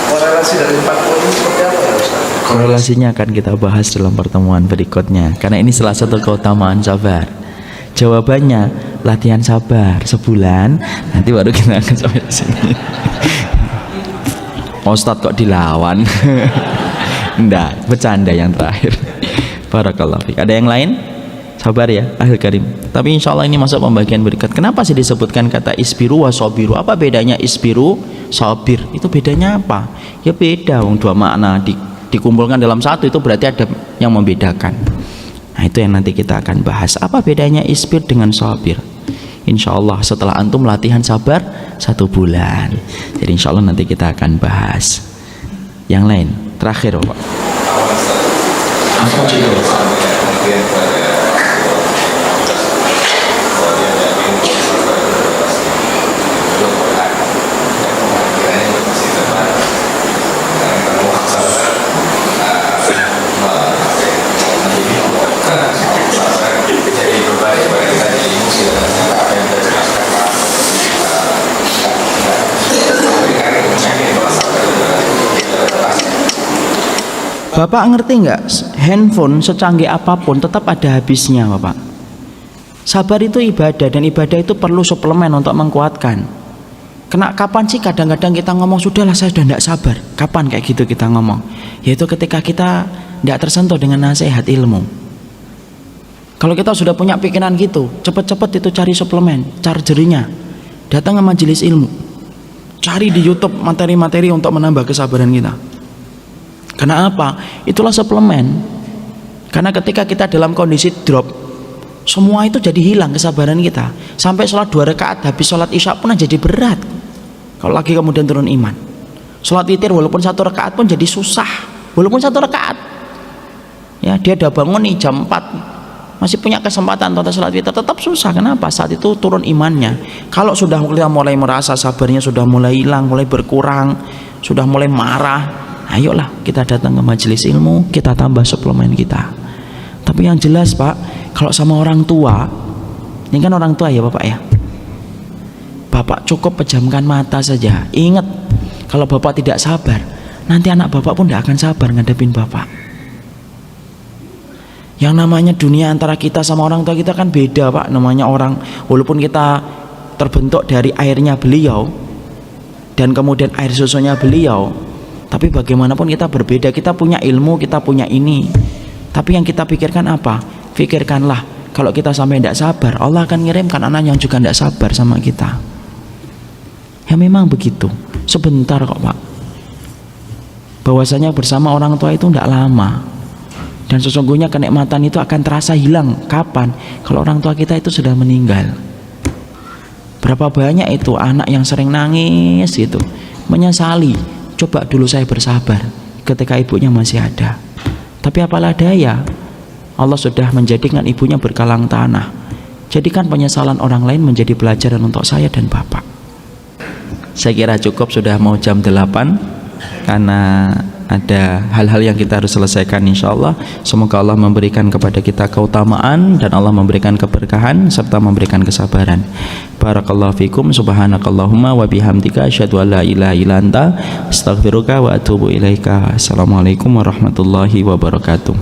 korelasi dari 4 poin ini seperti apa ya Ustaz? korelasinya akan kita bahas dalam pertemuan berikutnya, karena ini salah satu keutamaan sabar. Jawabannya latihan sabar sebulan, nanti baru kita akan sampai di sini. Ustadz kok dilawan? Enggak, bercanda yang terakhir. Barakallahu fiik. Ada yang lain? Sabar ya, akhir karim. Tapi insya Allah ini masuk pembagian berikut. Kenapa sih disebutkan kata isbiru wa sobiru? Apa bedanya isbiru, sobir? Itu bedanya apa? Ya beda, dua makna dikumpulkan dalam satu, itu berarti ada yang membedakan. Nah itu yang nanti kita akan bahas. Apa bedanya isbir dengan sobir? Insya Allah setelah antum latihan sabar 1 bulan. Jadi insya Allah nanti kita akan bahas. Yang lain, terakhir Bapak. Apa Bapak ngerti nggak? Handphone secanggih apapun tetap ada habisnya, Bapak. Sabar itu ibadah, dan ibadah itu perlu suplemen untuk menguatkan. Kapan sih kadang-kadang kita ngomong sudahlah saya sudah tidak sabar? Kapan kayak gitu kita ngomong? Yaitu ketika kita tidak tersentuh dengan nasihat ilmu. Kalau kita sudah punya pikiran gitu, cepat-cepat itu cari suplemen, chargernya, datang ke majelis ilmu, cari di YouTube materi-materi untuk menambah kesabaran kita. Karena apa? Itulah suplemen. Karena ketika kita dalam kondisi drop, semua itu jadi hilang kesabaran kita. Sampai sholat 2 rakaat, habis sholat isya pun jadi berat. Kalau lagi kemudian turun iman. Sholat witir walaupun 1 rakaat pun jadi susah. Walaupun 1 rakaat. Ya, dia udah bangun nih jam 4. Masih punya kesempatan untuk sholat witir, tetap susah. Kenapa? Saat itu turun imannya. Kalau sudah kita mulai merasa sabarnya sudah mulai hilang, mulai berkurang, sudah mulai marah, ayolah kita datang ke majelis ilmu, kita tambah suplemen kita. Tapi yang jelas Pak, kalau sama orang tua, ini kan orang tua ya Bapak ya, Bapak cukup pejamkan mata saja. Ingat, kalau Bapak tidak sabar, nanti anak Bapak pun tidak akan sabar ngadepin Bapak. Yang namanya dunia antara kita sama orang tua kita kan beda Pak. Namanya orang, walaupun kita terbentuk dari airnya beliau dan kemudian air susunya beliau, tapi bagaimanapun kita berbeda. Kita punya ilmu, kita punya ini, tapi yang kita pikirkan apa? Pikirkanlah, kalau kita sampai tidak sabar, Allah akan ngirimkan anak yang juga tidak sabar sama kita. Ya memang begitu, sebentar kok Pak. Bahwasanya bersama orang tua itu tidak lama. Dan sesungguhnya kenikmatan itu akan terasa hilang. Kapan? Kalau orang tua kita itu sudah meninggal. Berapa banyak itu anak yang sering nangis itu, menyesali, coba dulu saya bersabar ketika ibunya masih ada. Tapi apalah daya, Allah sudah menjadikan ibunya berkalang tanah. Jadikan penyesalan orang lain menjadi pelajaran untuk saya dan Bapak. Saya kira cukup, sudah mau jam 8, karena ada hal-hal yang kita harus selesaikan insyaallah. Semoga Allah memberikan kepada kita keutamaan dan Allah memberikan keberkahan serta memberikan kesabaran. Barakallahu fikum, subhanakallahumma wa bihamdika asyhadu an la ilaha illa anta astaghfiruka wa atubu ilaika. Assalamualaikum warahmatullahi wabarakatuh.